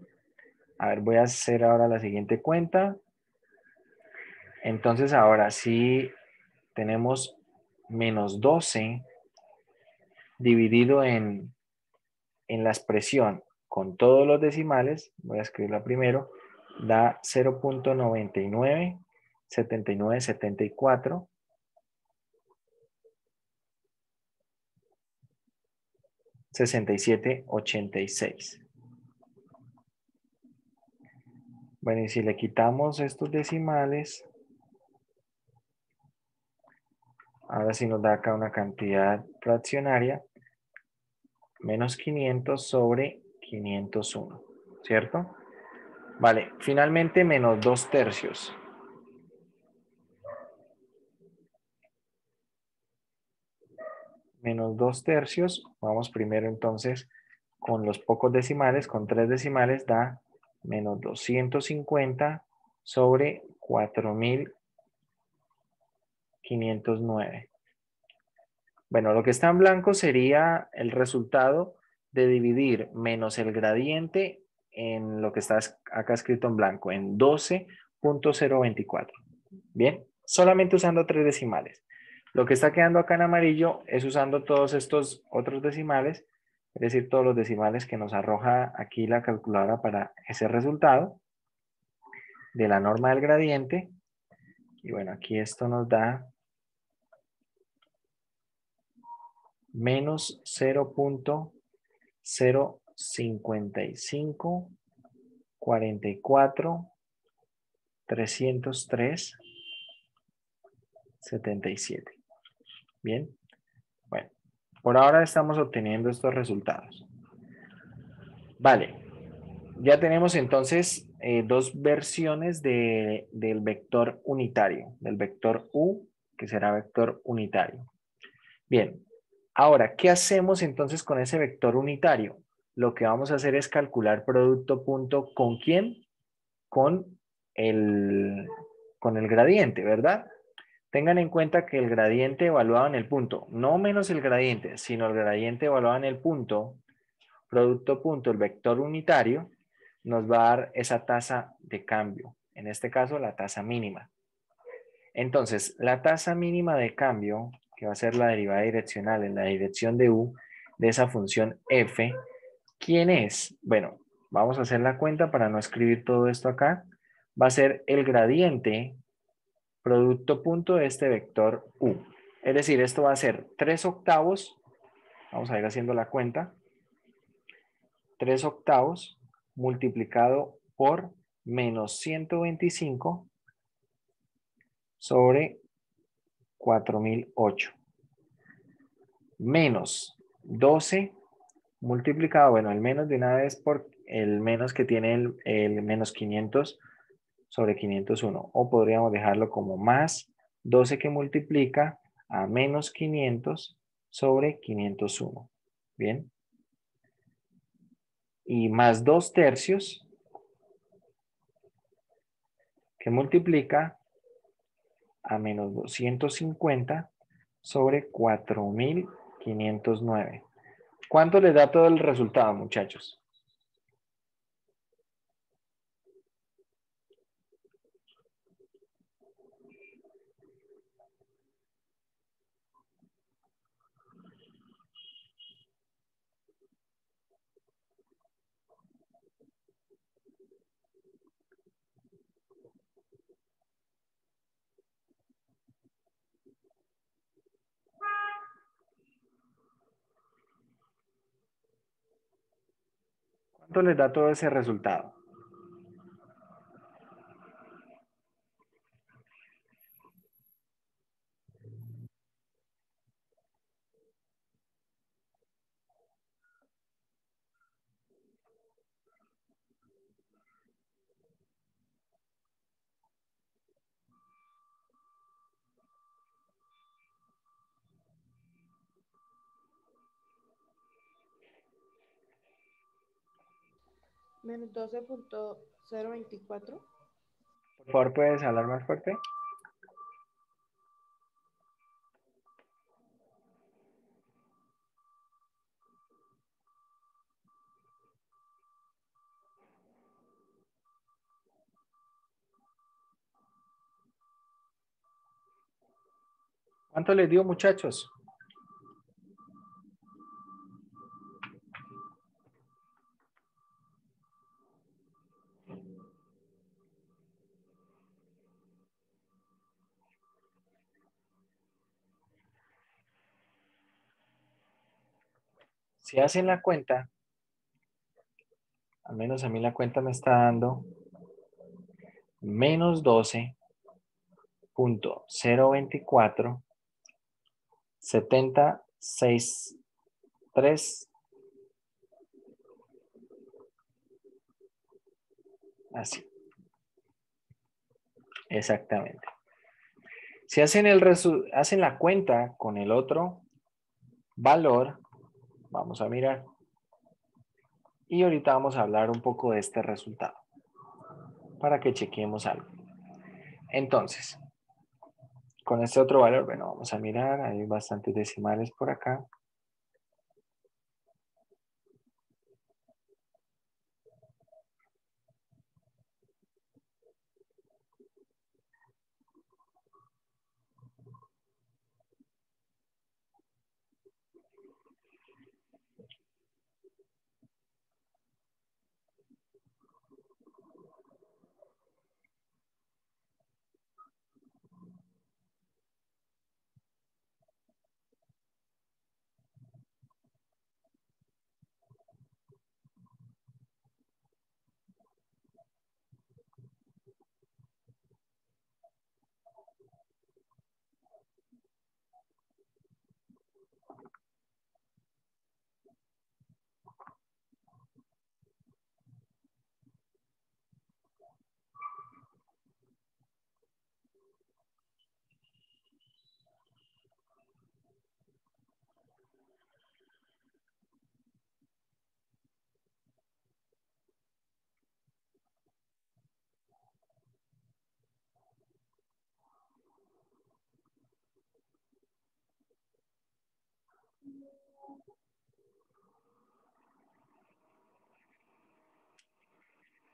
A ver, voy a hacer ahora la siguiente cuenta. Entonces ahora sí tenemos menos 12 dividido en la expresión con todos los decimales. Voy a escribirla primero. Da 0.99, 79, 74. 67,86. Bueno, y si le quitamos estos decimales, ahora sí nos da acá una cantidad fraccionaria, menos 500 sobre 501, ¿cierto? Vale, finalmente menos 2/3. Menos 2/3, vamos primero entonces con los pocos decimales, con 3 decimales da menos 250 sobre 4.509. Bueno, lo que está en blanco sería el resultado de dividir menos el gradiente en lo que está acá escrito en blanco, en 12.024. Bien, solamente usando 3 decimales. Lo que está quedando acá en amarillo es usando todos estos otros decimales, es decir, todos los decimales que nos arroja aquí la calculadora para ese resultado de la norma del gradiente. Y bueno, aquí esto nos da menos 0.055, 44, 303, 77. Bien, bueno, por ahora estamos obteniendo estos resultados. Vale, ya tenemos entonces dos versiones del vector unitario, del vector U, que será vector unitario. Bien, ahora, ¿qué hacemos entonces con ese vector unitario? Lo que vamos a hacer es calcular producto punto ¿con quién? Con el, con el gradiente, ¿verdad? Tengan en cuenta que el gradiente evaluado en el punto, no menos el gradiente, sino el gradiente evaluado en el punto, producto punto, el vector unitario, nos va a dar esa tasa de cambio. En este caso, la tasa mínima. Entonces, la tasa mínima de cambio, que va a ser la derivada direccional en la dirección de U, de esa función f, ¿quién es? Bueno, vamos a hacer la cuenta para no escribir todo esto acá. Va a ser el gradiente producto punto de este vector U. Es decir, esto va a ser 3/8. Vamos a ir haciendo la cuenta. 3/8 multiplicado por menos 125 sobre 4008. Menos 12 multiplicado, bueno, el menos de una vez por el menos que tiene el menos 500 sobre 501. O podríamos dejarlo como más 12 que multiplica a menos 500 sobre 501. Bien. Y más 2/3 que multiplica a menos 250 sobre 4509. ¿Cuánto les da todo el resultado, muchachos? ¿Cuánto les da todo ese resultado? Menos 12.024. Por favor, ¿puedes hablar más fuerte? ¿Cuánto les dio, muchachos? Si hacen la cuenta, al menos a mí la cuenta me está dando menos 12.024 7063, así, exactamente. Si hacen hacen la cuenta con el otro valor, vamos a mirar. Y ahorita vamos a hablar un poco de este resultado para que chequemos algo. Entonces, con este otro valor, bueno, vamos a mirar, hay bastantes decimales por acá.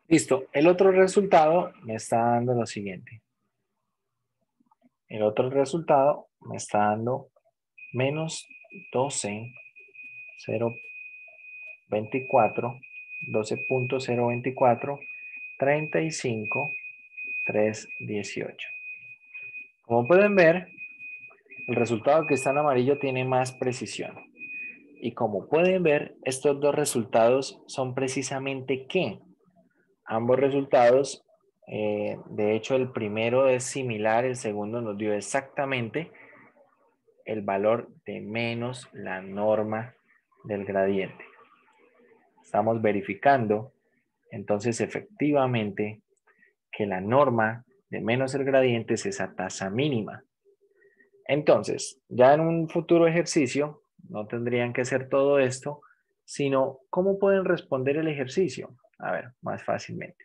Listo, el otro resultado me está dando lo siguiente. El otro resultado me está dando menos 12.024, 12.024, 35.318. Como pueden ver, el resultado que está en amarillo tiene más precisión. Y como pueden ver, estos dos resultados son precisamente ¿qué? Ambos resultados, de hecho el primero es similar, el segundo nos dio exactamente el valor de menos la norma del gradiente. Estamos verificando entonces efectivamente que la norma de menos el gradiente es esa tasa mínima. Entonces, ya en un futuro ejercicio, no tendrían que hacer todo esto, sino cómo pueden responder el ejercicio. A ver, más fácilmente.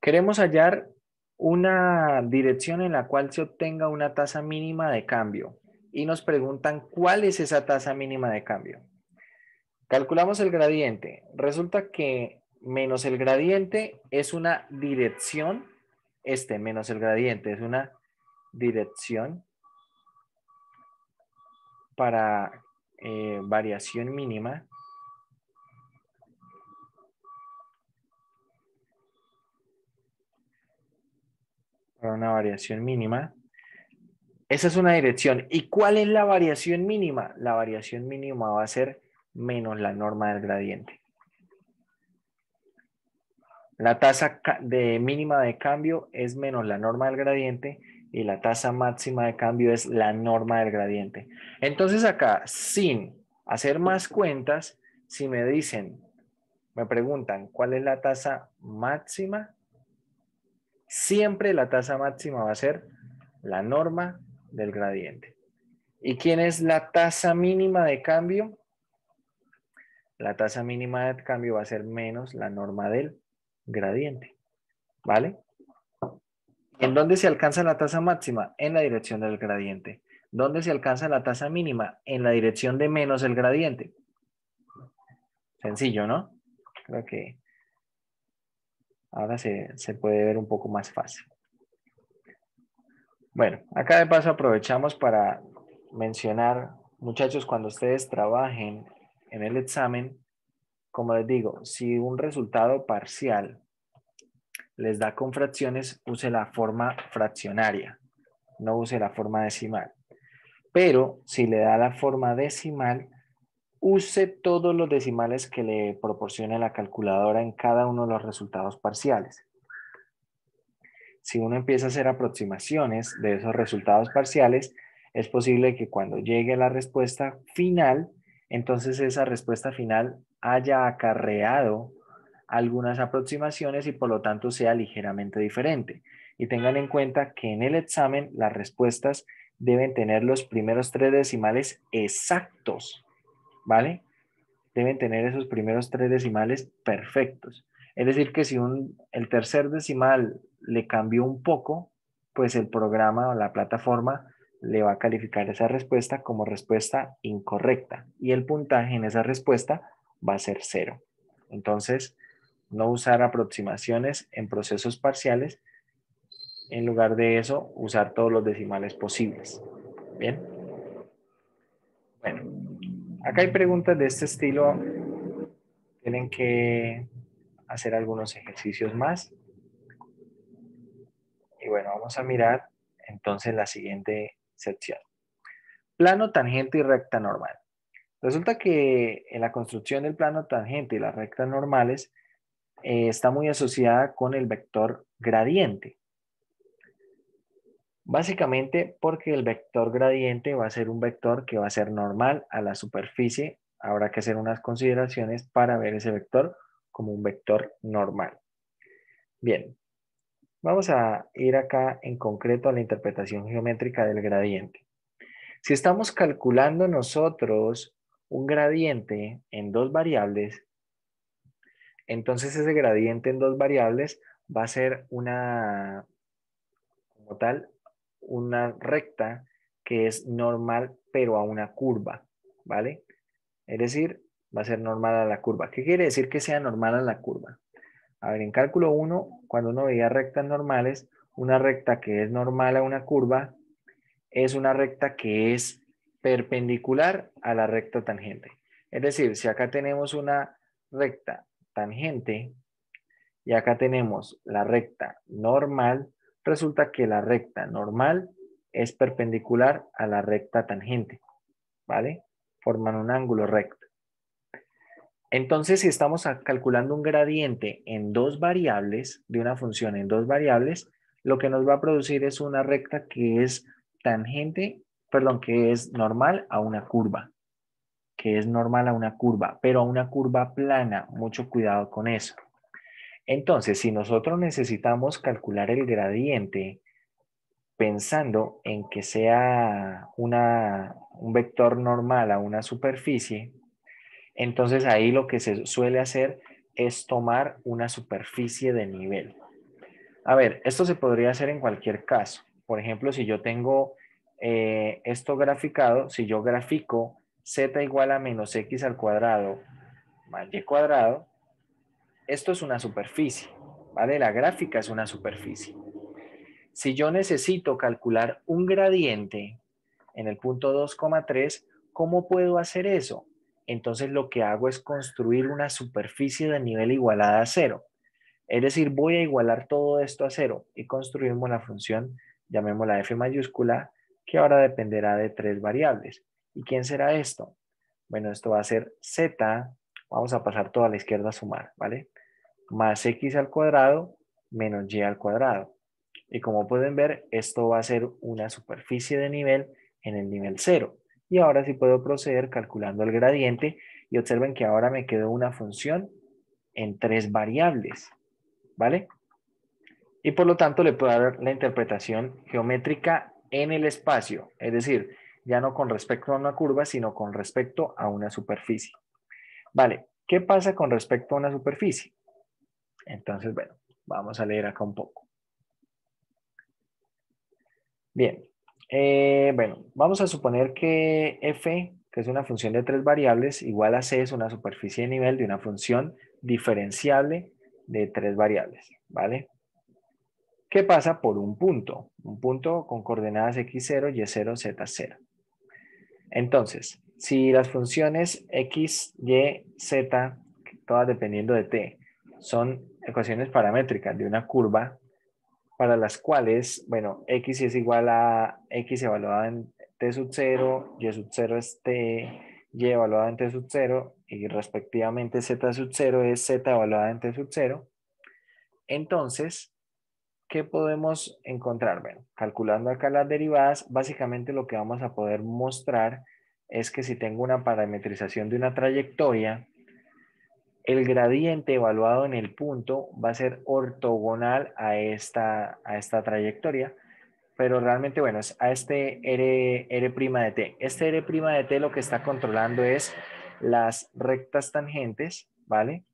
Queremos hallar una dirección en la cual se obtenga una tasa mínima de cambio y nos preguntan cuál es esa tasa mínima de cambio. Calculamos el gradiente. Resulta que menos el gradiente es una dirección, menos el gradiente es una dirección para variación mínima. para una variación mínima. Esa es una dirección. ¿Y cuál es la variación mínima? La variación mínima va a ser menos la norma del gradiente. La tasa mínima de cambio es menos la norma del gradiente y la tasa máxima de cambio es la norma del gradiente. Entonces acá, sin hacer más cuentas, si me dicen, me preguntan, ¿cuál es la tasa máxima? Siempre la tasa máxima va a ser la norma del gradiente. ¿Y quién es la tasa mínima de cambio? La tasa mínima de cambio va a ser menos la norma del gradiente. ¿Vale? ¿En dónde se alcanza la tasa máxima? En la dirección del gradiente. ¿Dónde se alcanza la tasa mínima? En la dirección de menos el gradiente. Sencillo, ¿no? Creo que ahora se puede ver un poco más fácil. Bueno, acá de paso aprovechamos para mencionar, muchachos, cuando ustedes trabajen en el examen, como les digo, si un resultado parcial les da con fracciones, use la forma fraccionaria, no use la forma decimal. Pero si le da la forma decimal, use todos los decimales que le proporcione la calculadora en cada uno de los resultados parciales. Si uno empieza a hacer aproximaciones de esos resultados parciales, es posible que cuando llegue a la respuesta final, entonces esa respuesta final haya acarreado algunas aproximaciones y por lo tanto sea ligeramente diferente. Y tengan en cuenta que en el examen las respuestas deben tener los primeros 3 decimales exactos, ¿vale? Deben tener esos primeros 3 decimales perfectos. Es decir, que si el tercer decimal le cambió un poco, pues el programa o la plataforma le va a calificar esa respuesta como respuesta incorrecta y el puntaje en esa respuesta va a ser 0. Entonces, no usar aproximaciones en procesos parciales. En lugar de eso, usar todos los decimales posibles. Bien. Bueno, acá hay preguntas de este estilo. Tienen que hacer algunos ejercicios más. Y bueno, vamos a mirar entonces la siguiente sección. Plano, tangente y recta normal. Resulta que en la construcción del plano tangente y las rectas normales está muy asociada con el vector gradiente. Básicamente porque el vector gradiente va a ser un vector que va a ser normal a la superficie. Habrá que hacer unas consideraciones para ver ese vector como un vector normal. Bien, vamos a ir acá en concreto a la interpretación geométrica del gradiente. Si estamos calculando nosotros un gradiente en 2 variables, entonces ese gradiente en 2 variables va a ser una, como tal, una recta que es normal pero a una curva, ¿vale? Es decir, va a ser normal a la curva. ¿Qué quiere decir que sea normal a la curva? A ver, en cálculo 1, cuando uno veía rectas normales, una recta que es normal a una curva es una recta que es perpendicular a la recta tangente. Es decir, si acá tenemos una recta tangente y acá tenemos la recta normal, resulta que la recta normal es perpendicular a la recta tangente, ¿vale? Forman un ángulo recto. Entonces, si estamos calculando un gradiente en 2 variables, de una función en 2 variables, lo que nos va a producir es una recta que es tangente, perdón, que es normal a una curva, pero a una curva plana. Mucho cuidado con eso. Entonces, si nosotros necesitamos calcular el gradiente pensando en que sea un vector normal a una superficie, entonces ahí lo que se suele hacer es tomar una superficie de nivel. A ver, esto se podría hacer en cualquier caso. Por ejemplo, si yo tengo esto graficado, si yo grafico z igual a menos x al cuadrado más y cuadrado, esto es una superficie, ¿vale? La gráfica es una superficie. Si yo necesito calcular un gradiente en el punto 2,3, ¿cómo puedo hacer eso? Entonces lo que hago es construir una superficie de nivel igualada a 0. Es decir, voy a igualar todo esto a 0 y construimos la función, llamémosla f mayúscula, que ahora dependerá de 3 variables. ¿Y quién será esto? Bueno, esto va a ser z, vamos a pasar todo a la izquierda a sumar, ¿vale? Más x al cuadrado menos y al cuadrado. Y como pueden ver, esto va a ser una superficie de nivel en el nivel 0. Y ahora sí puedo proceder calculando el gradiente y observen que ahora me quedó una función en 3 variables, ¿vale? Y por lo tanto le puedo dar la interpretación geométrica en el espacio, es decir, ya no con respecto a una curva, sino con respecto a una superficie. Vale, ¿qué pasa con respecto a una superficie? Entonces, bueno, vamos a leer acá un poco. Bien, bueno, vamos a suponer que f, que es una función de 3 variables, igual a c es una superficie de nivel de una función diferenciable de 3 variables, ¿vale? ¿Qué pasa por un punto? Un punto con coordenadas x0, y0, z0. Entonces, si las funciones x, y, z, todas dependiendo de t, son ecuaciones paramétricas de una curva para las cuales, bueno, x es igual a x evaluada en t sub 0, y sub 0 es t, y evaluada en t sub 0, y respectivamente z sub 0 es z evaluada en t sub 0, entonces, ¿qué podemos encontrar? Bueno, calculando acá las derivadas, básicamente lo que vamos a poder mostrar es que si tengo una parametrización de una trayectoria, el gradiente evaluado en el punto va a ser ortogonal a esta trayectoria, pero realmente, bueno, es a este R' de t. Este R' de t lo que está controlando es las rectas tangentes, ¿vale?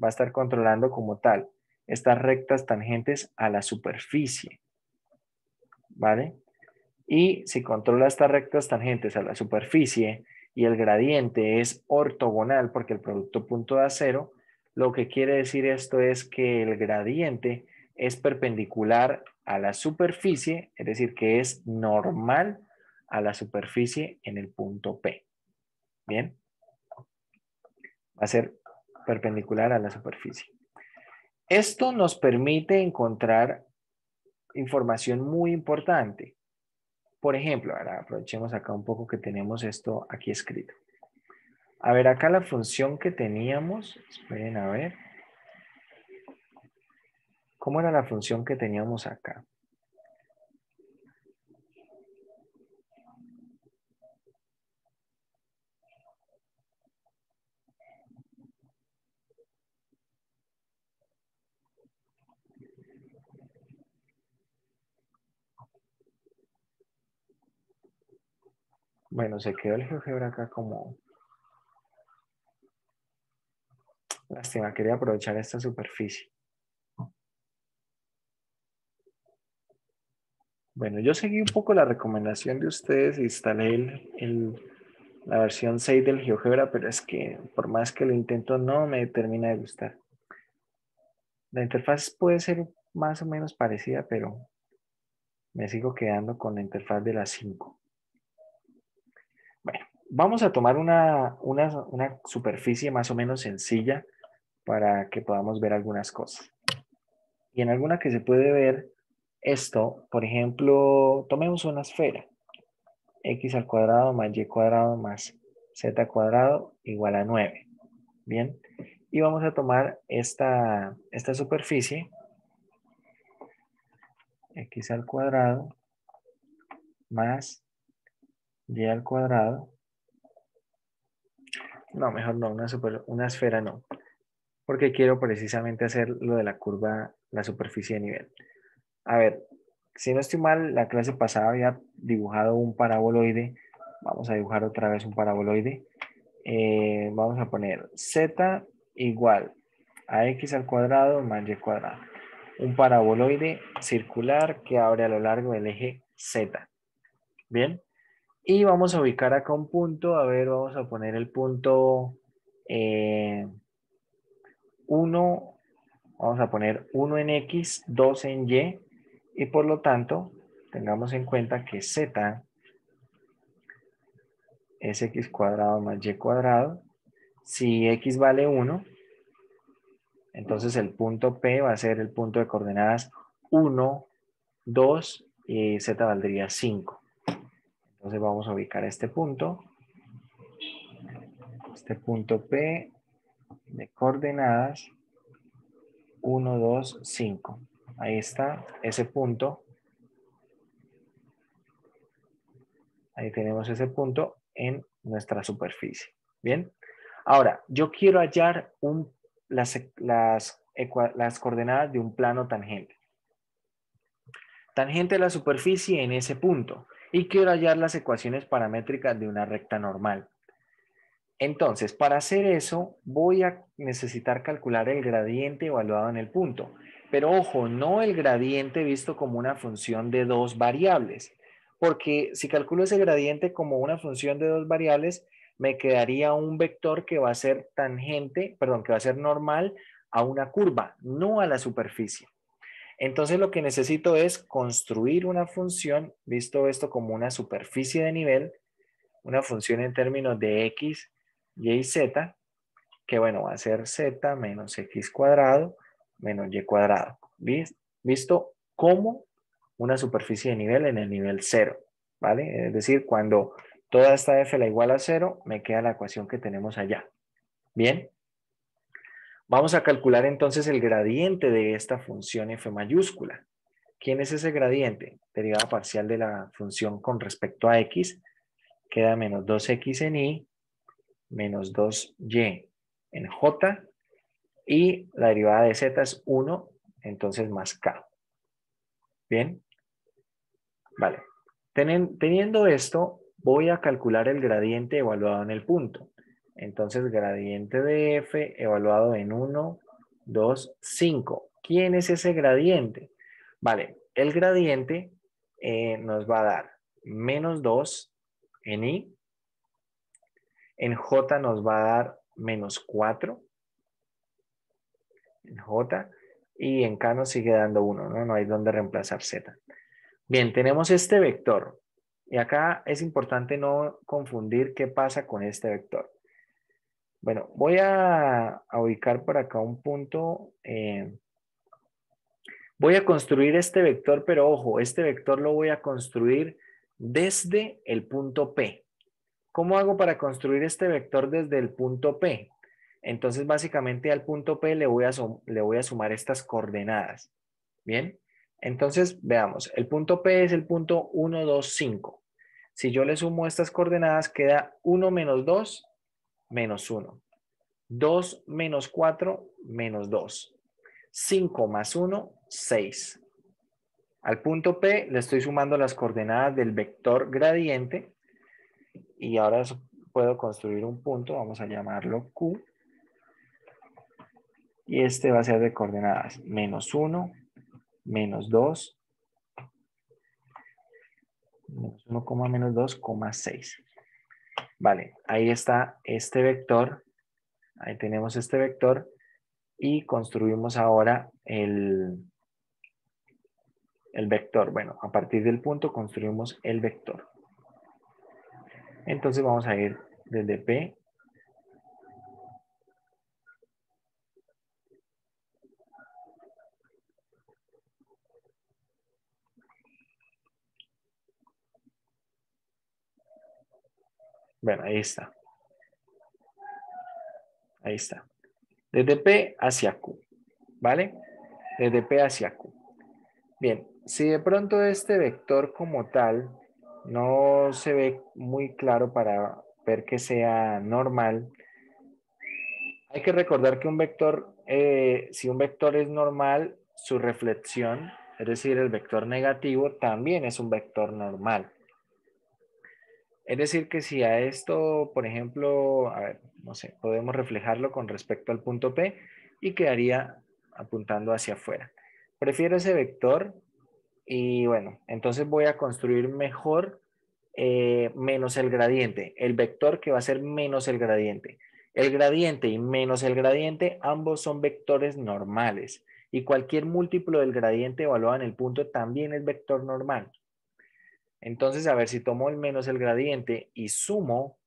Va a estar controlando como tal estas rectas tangentes a la superficie, ¿vale? Y si controla estas rectas tangentes a la superficie y el gradiente es ortogonal porque el producto punto da 0, lo que quiere decir esto es que el gradiente es perpendicular a la superficie, es decir, que es normal a la superficie en el punto P. Bien, va a ser perpendicular a la superficie. Esto nos permite encontrar información muy importante. Por ejemplo, ahora aprovechemos acá un poco que tenemos esto aquí escrito. A ver, acá la función que teníamos, esperen a ver. ¿Cómo era la función que teníamos acá? Bueno, se quedó el GeoGebra acá como... Lástima, quería aprovechar esta superficie. Bueno, yo seguí un poco la recomendación de ustedes, instalé la versión 6 del GeoGebra, pero es que por más que lo intento no me termina de gustar. La interfaz puede ser más o menos parecida, pero me sigo quedando con la interfaz de la 5. Bueno, vamos a tomar una superficie más o menos sencilla para que podamos ver algunas cosas. Y en alguna que se puede ver esto, por ejemplo, tomemos una esfera. X al cuadrado más y cuadrado más z cuadrado igual a 9. Bien. Y vamos a tomar esta superficie. X al cuadrado más y al cuadrado. No, mejor no, una esfera no. Porque quiero precisamente hacer lo de la curva, la superficie de nivel. A ver, si no estoy mal, la clase pasada había dibujado un paraboloide. Vamos a dibujar otra vez un paraboloide. Vamos a poner z igual a x al cuadrado más y cuadrado. Un paraboloide circular que abre a lo largo del eje z. Bien. Y vamos a ubicar acá un punto. A ver, vamos a poner el punto 1. Vamos a poner 1 en X, 2 en Y. Y por lo tanto, tengamos en cuenta que Z es X cuadrado más Y cuadrado. Si X vale 1, Entonces el punto P va a ser el punto de coordenadas 1, 2 y Z valdría 5. Entonces vamos a ubicar este punto P de coordenadas 1, 2, 5. Ahí está ese punto. Ahí tenemos ese punto en nuestra superficie. Bien. Ahora, yo quiero hallar las coordenadas de un plano tangente. Tangente a la superficie en ese punto. Y quiero hallar las ecuaciones paramétricas de una recta normal. Entonces, para hacer eso, voy a necesitar calcular el gradiente evaluado en el punto. Pero ojo, no el gradiente visto como una función de dos variables. Porque si calculo ese gradiente como una función de dos variables, me quedaría un vector que va a ser tangente, perdón, que va a ser normal a una curva, no a la superficie. Entonces lo que necesito es construir una función, visto esto como una superficie de nivel, una función en términos de x, y y z, que bueno, va a ser z menos x cuadrado menos y cuadrado. Visto como una superficie de nivel en el nivel 0, ¿vale? Es decir, cuando toda esta f la igual a 0, me queda la ecuación que tenemos allá. Bien. Vamos a calcular entonces el gradiente de esta función f mayúscula. ¿Quién es ese gradiente? Derivada parcial de la función con respecto a x. Queda menos 2x en y, menos 2y en j. Y la derivada de z es 1, entonces más k. Bien. Vale. Teniendo esto, voy a calcular el gradiente evaluado en el punto. Entonces, gradiente de f evaluado en 1, 2, 5. ¿Quién es ese gradiente? Vale, el gradiente nos va a dar menos 2 en y. En j nos va a dar menos 4 en j. Y en k nos sigue dando 1, ¿no? No hay donde reemplazar z. Bien, tenemos este vector. Y acá es importante no confundir qué pasa con este vector. Bueno, voy a ubicar por acá un punto. Voy a construir este vector, pero ojo, este vector lo voy a construir desde el punto P. ¿Cómo hago para construir este vector desde el punto P? Entonces, básicamente al punto P le voy a sumar estas coordenadas. ¿Bien? Entonces, veamos. El punto P es el punto 1, 2, 5. Si yo le sumo estas coordenadas, queda 1 menos 2, menos 1. 2 menos 4, menos 2. 5 más 1, 6. Al punto P le estoy sumando las coordenadas del vector gradiente. Y ahora puedo construir un punto, vamos a llamarlo Q. Y este va a ser de coordenadas menos 1, menos 2, menos 1, menos 2, 6. Vale, ahí está este vector. Ahí tenemos este vector. Y construimos ahora el vector. Bueno, a partir del punto construimos el vector. Entonces vamos a ir desde P. Bueno, ahí está. Ahí está. Desde P hacia Q. ¿Vale? Desde P hacia Q. Bien, si de pronto este vector como tal no se ve muy claro para ver que sea normal, hay que recordar que un vector, si un vector es normal, su reflexión, es decir, el vector negativo, también es un vector normal. Es decir, que si a esto, por ejemplo, a ver, no sé, podemos reflejarlo con respecto al punto P y quedaría apuntando hacia afuera. Prefiero ese vector y bueno, entonces voy a construir mejor menos el gradiente. El vector que va a ser menos el gradiente. El gradiente y menos el gradiente, ambos son vectores normales. Y cualquier múltiplo del gradiente evaluado en el punto también es vector normal. Entonces, a ver, si tomo el menos el gradiente y sumo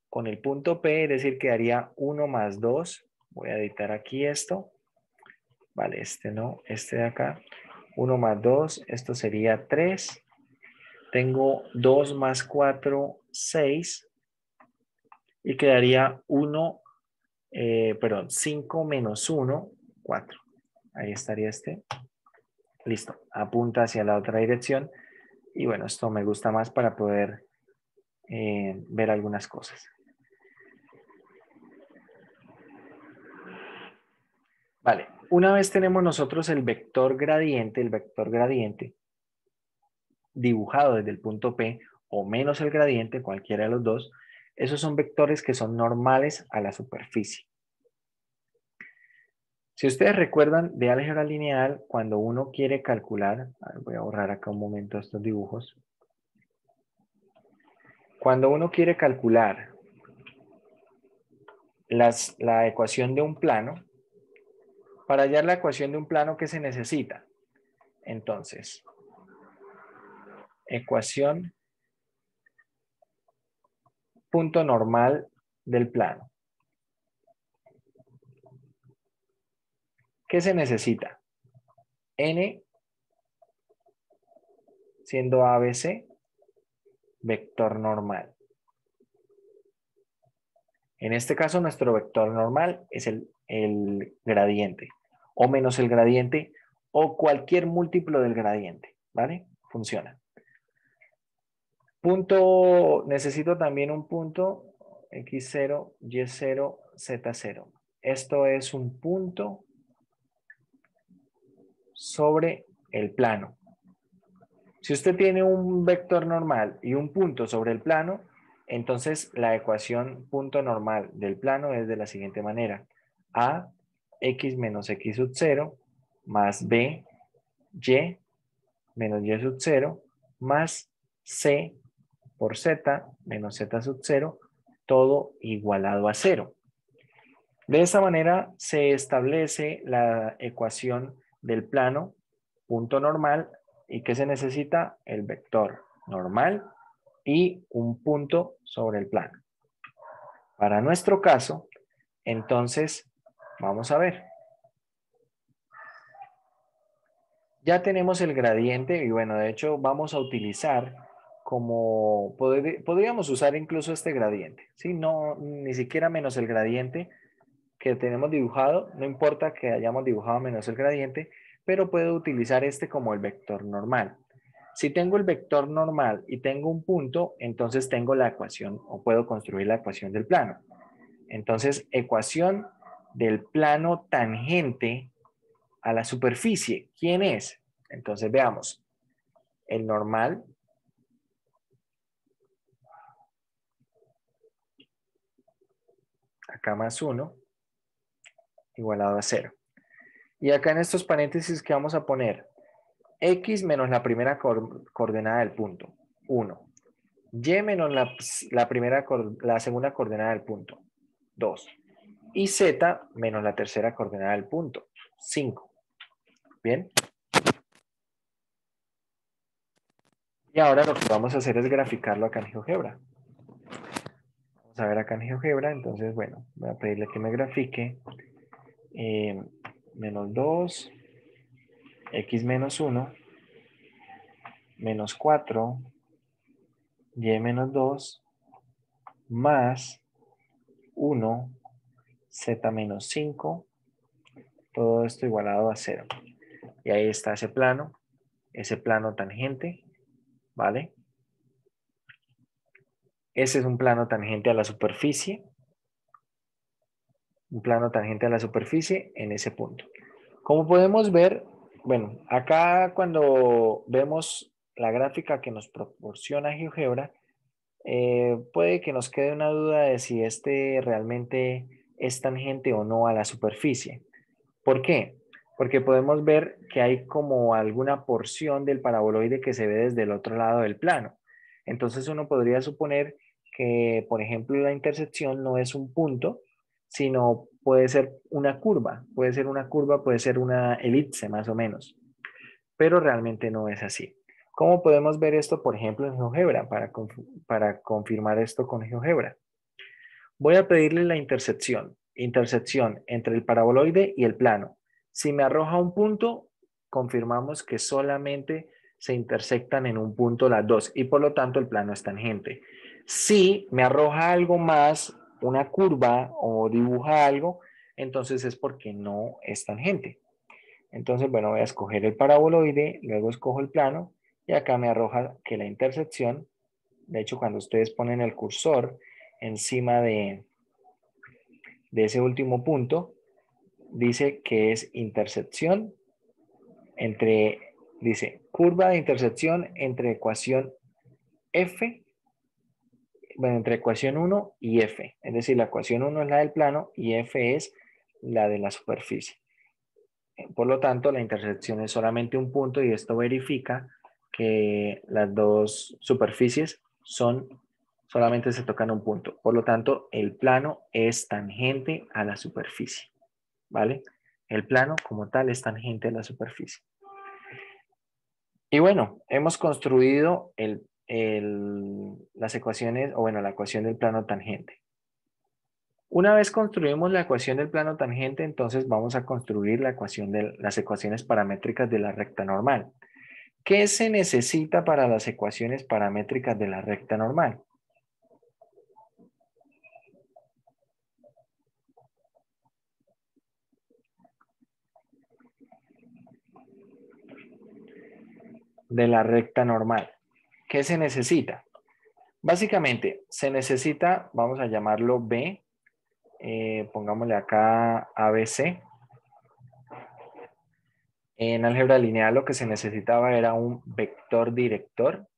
con el punto P, es decir, quedaría 1 más 2. Voy a editar aquí esto. Vale, este no, este de acá. 1 más 2, esto sería 3. Tengo 2 más 4, 6. Y quedaría 5 menos 1, 4. Ahí estaría este. Listo, apunta hacia la otra dirección. Y bueno, esto me gusta más para poder ver algunas cosas. Vale, una vez tenemos nosotros el vector gradiente dibujado desde el punto P o menos el gradiente, cualquiera de los dos, esos son vectores que son normales a la superficie. Si ustedes recuerdan de álgebra lineal, cuando uno quiere calcular, voy a borrar acá un momento estos dibujos. Cuando uno quiere calcular la ecuación de un plano, para hallar la ecuación de un plano, ¿qué se necesita? Entonces, ecuación punto normal del plano. ¿Qué se necesita? N siendo ABC, vector normal. En este caso, nuestro vector normal es el gradiente, o menos el gradiente, o cualquier múltiplo del gradiente, ¿vale? Funciona. Punto, necesito también un punto X0, Y0, Z0. Esto es un punto sobre el plano. Si usted tiene un vector normal y un punto sobre el plano, entonces la ecuación punto normal del plano es de la siguiente manera. A, X menos X sub 0, más B, Y, menos Y sub 0, más C por Z, menos Z sub 0, todo igualado a 0. De esta manera se establece la ecuación del plano punto normal. ¿Y qué se necesita? El vector normal y un punto sobre el plano. Para nuestro caso, entonces, vamos a ver. Ya tenemos el gradiente y bueno, de hecho vamos a utilizar como, podríamos usar incluso este gradiente, ¿sí? No, ni siquiera menos el gradiente que tenemos dibujado, no importa que hayamos dibujado menos el gradiente, pero puedo utilizar este como el vector normal. Si tengo el vector normal y tengo un punto, entonces tengo la ecuación o puedo construir la ecuación del plano. Entonces, ecuación del plano tangente a la superficie. ¿Quién es? Entonces, veamos. El normal acá más 1 igualado a 0. Y acá en estos paréntesis, ¿qué vamos a poner? X menos la primera coordenada del punto, 1. Y menos la segunda coordenada del punto, 2. Y Z menos la tercera coordenada del punto, 5. ¿Bien? Y ahora lo que vamos a hacer es graficarlo acá en GeoGebra. Vamos a ver acá en GeoGebra, entonces, bueno, voy a pedirle que me grafique menos 2, X menos 1, menos 4, Y menos 2, más 1, Z menos 5, todo esto igualado a 0. Y ahí está ese plano tangente, ¿vale? Ese es un plano tangente a la superficie. Un plano tangente a la superficie en ese punto. Como podemos ver, bueno, acá cuando vemos la gráfica que nos proporciona GeoGebra, puede que nos quede una duda de si este realmente es tangente o no a la superficie. ¿Por qué? Porque podemos ver que hay como alguna porción del paraboloide que se ve desde el otro lado del plano. Entonces uno podría suponer que, por ejemplo, la intersección no es un punto, sino puede ser una curva. Puede ser una curva, puede ser una elipse más o menos. Pero realmente no es así. ¿Cómo podemos ver esto, por ejemplo, en GeoGebra? Para confirmar esto con GeoGebra. Voy a pedirle la intersección entre el paraboloide y el plano. Si me arroja un punto, confirmamos que solamente se intersectan en un punto las dos y por lo tanto el plano es tangente. Si me arroja algo más, una curva o dibuja algo, entonces es porque no es tangente. Entonces, bueno, voy a escoger el paraboloide, luego escojo el plano y acá me arroja que la intersección, de hecho cuando ustedes ponen el cursor encima de ese último punto, dice que es intersección entre, dice, curva de intersección entre ecuación F, bueno, entre ecuación 1 y F. Es decir, la ecuación 1 es la del plano y F es la de la superficie. Por lo tanto, la intersección es solamente un punto y esto verifica que las dos superficies solamente se tocan un punto. Por lo tanto, el plano es tangente a la superficie. ¿Vale? El plano como tal es tangente a la superficie. Y bueno, hemos construido las ecuaciones, o bueno, la ecuación del plano tangente. Una vez construimos la ecuación del plano tangente, entonces vamos a construir la ecuación de las ecuaciones paramétricas de la recta normal. ¿Qué se necesita para las ecuaciones paramétricas de la recta normal? De la recta normal. ¿Qué se necesita? Básicamente, se necesita, vamos a llamarlo B, pongámosle acá ABC. En álgebra lineal lo que se necesitaba era un vector director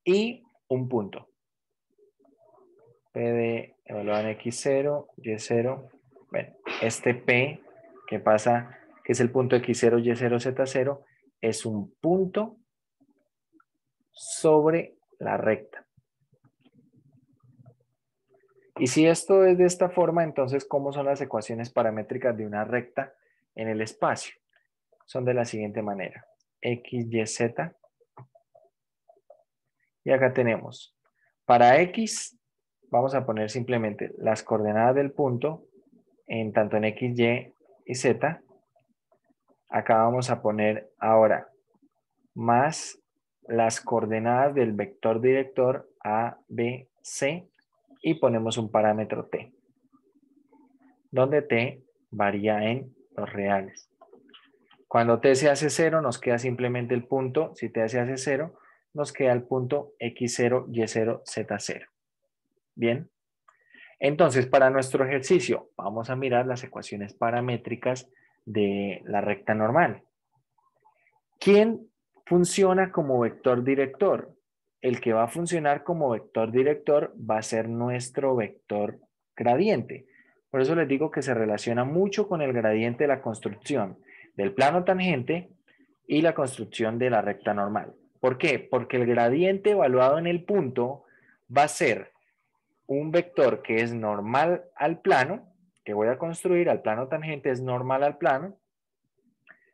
y un punto. P de evaluado en X0, Y0. Bueno, este P que pasa, que es el punto X0, Y0, Z0, es un punto sobre la recta. Y si esto es de esta forma, entonces, ¿cómo son las ecuaciones paramétricas de una recta en el espacio? Son de la siguiente manera. X, Y, Z. Y acá tenemos, para X, vamos a poner simplemente las coordenadas del punto, tanto en X, Y y Z. Acá vamos a poner ahora más las coordenadas del vector director A, B, C y ponemos un parámetro T, donde T varía en los reales. Cuando T se hace 0, nos queda simplemente el punto. Si T se hace 0, nos queda el punto X0, Y0, Z0. Bien. Entonces, para nuestro ejercicio, vamos a mirar las ecuaciones paramétricas de la recta normal. ¿Quién funciona como vector director? El que va a funcionar como vector director va a ser nuestro vector gradiente. Por eso les digo que se relaciona mucho con el gradiente de la construcción del plano tangente y la construcción de la recta normal. ¿Por qué? Porque el gradiente evaluado en el punto va a ser un vector que es normal al plano, que voy a construir al plano tangente es normal al plano,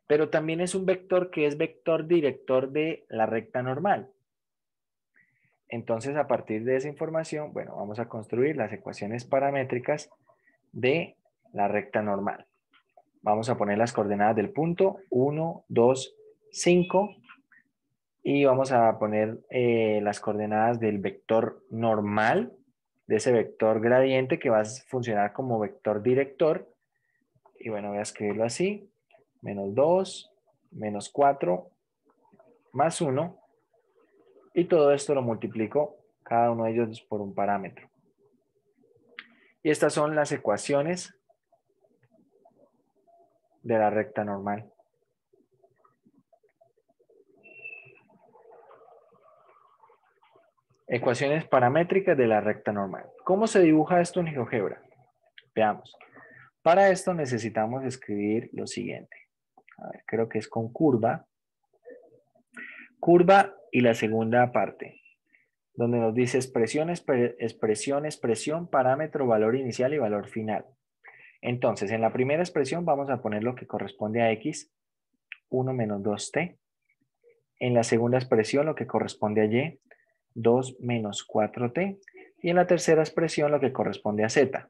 pero también es un vector que es vector director de la recta normal. Entonces, a partir de esa información, bueno, vamos a construir las ecuaciones paramétricas de la recta normal. Vamos a poner las coordenadas del punto 1, 2, 5 y vamos a poner las coordenadas del vector normal, de ese vector gradiente que va a funcionar como vector director. Y bueno, voy a escribirlo así, menos 2, menos 4, más 1. Y todo esto lo multiplico, cada uno de ellos por un parámetro. Y estas son las ecuaciones de la recta normal. Ecuaciones paramétricas de la recta normal. ¿Cómo se dibuja esto en GeoGebra? Veamos. Para esto necesitamos escribir lo siguiente. A ver, creo que es con curva. Curva y la segunda parte, donde nos dice expresión, parámetro, valor inicial y valor final. Entonces, en la primera expresión vamos a poner lo que corresponde a X, 1 menos 2t. En la segunda expresión lo que corresponde a Y, 2 menos 4t. Y en la tercera expresión lo que corresponde a Z,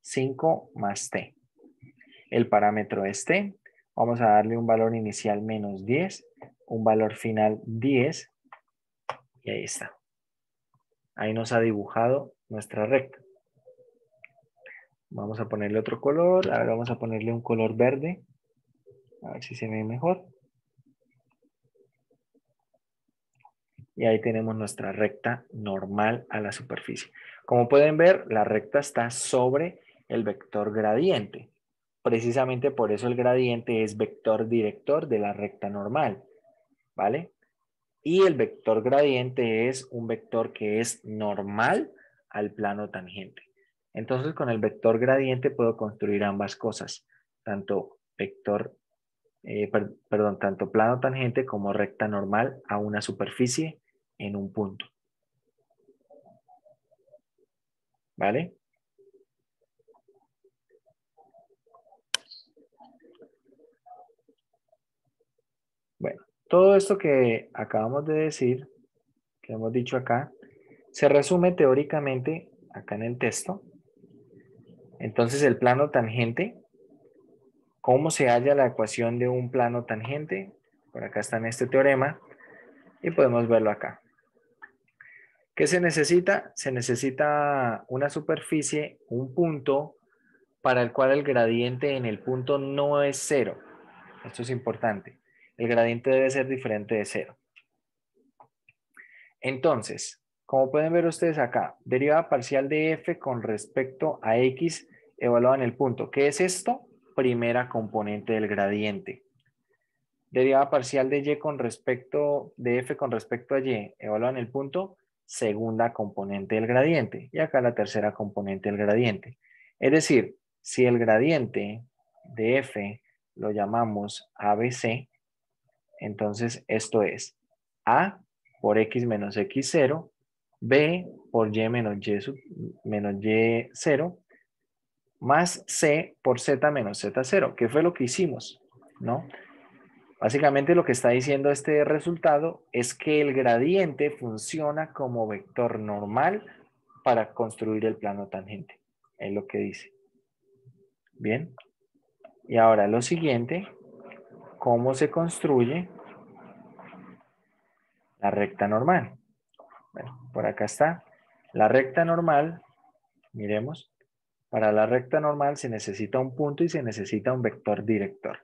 5 más t. el parámetro es t. Vamos a darle un valor inicial menos 10, un valor final 10, y ahí está. Ahí nos ha dibujado nuestra recta. Vamos a ponerle otro color. Ahora vamos a ponerle un color verde. A ver si se ve mejor. Y ahí tenemos nuestra recta normal a la superficie. Como pueden ver, la recta está sobre el vector gradiente. Precisamente por eso el gradiente es vector director de la recta normal, ¿vale? Y el vector gradiente es un vector que es normal al plano tangente. Entonces, con el vector gradiente puedo construir ambas cosas, tanto tanto plano tangente como recta normal a una superficie en un punto. ¿Vale? Bueno, todo esto que acabamos de decir, que hemos dicho acá, se resume teóricamente acá en el texto. Entonces, el plano tangente, ¿cómo se halla la ecuación de un plano tangente? Por acá está en este teorema y podemos verlo acá. ¿Qué se necesita? Se necesita una superficie, un punto, para el cual el gradiente en el punto no es cero. Esto es importante. El gradiente debe ser diferente de cero. Entonces, como pueden ver ustedes acá, derivada parcial de f con respecto a x evaluada en el punto. ¿Qué es esto? Primera componente del gradiente. Derivada parcial de y con respecto de f con respecto a y evaluada en el punto. Segunda componente del gradiente. Y acá la tercera componente del gradiente. Es decir, si el gradiente de f lo llamamos ABC, entonces esto es A por x menos x0, B por y menos y0, más C por z menos z0. ¿Qué fue lo que hicimos? ¿No? Básicamente lo que está diciendo este resultado es que el gradiente funciona como vector normal para construir el plano tangente. Es lo que dice. Bien. Y ahora lo siguiente, ¿cómo se construye la recta normal? Bueno, por acá está. La recta normal, miremos, para la recta normal se necesita un punto y se necesita un vector director.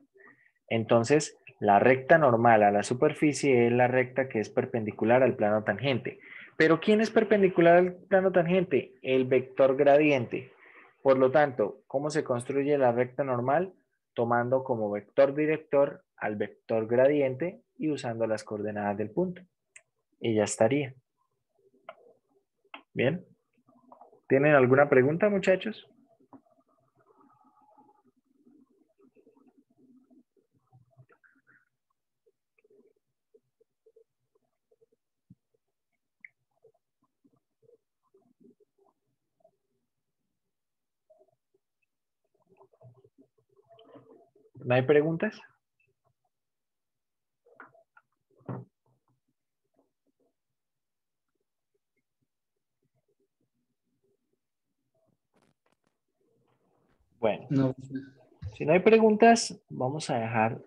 Entonces, la recta normal a la superficie es la recta que es perpendicular al plano tangente. ¿Pero quién es perpendicular al plano tangente? El vector gradiente. Por lo tanto, ¿cómo se construye la recta normal? Tomando como vector director al vector gradiente y usando las coordenadas del punto. Y ya estaría. Bien. ¿Tienen alguna pregunta, muchachos? ¿No hay preguntas? Bueno, No, si no hay preguntas, vamos a dejar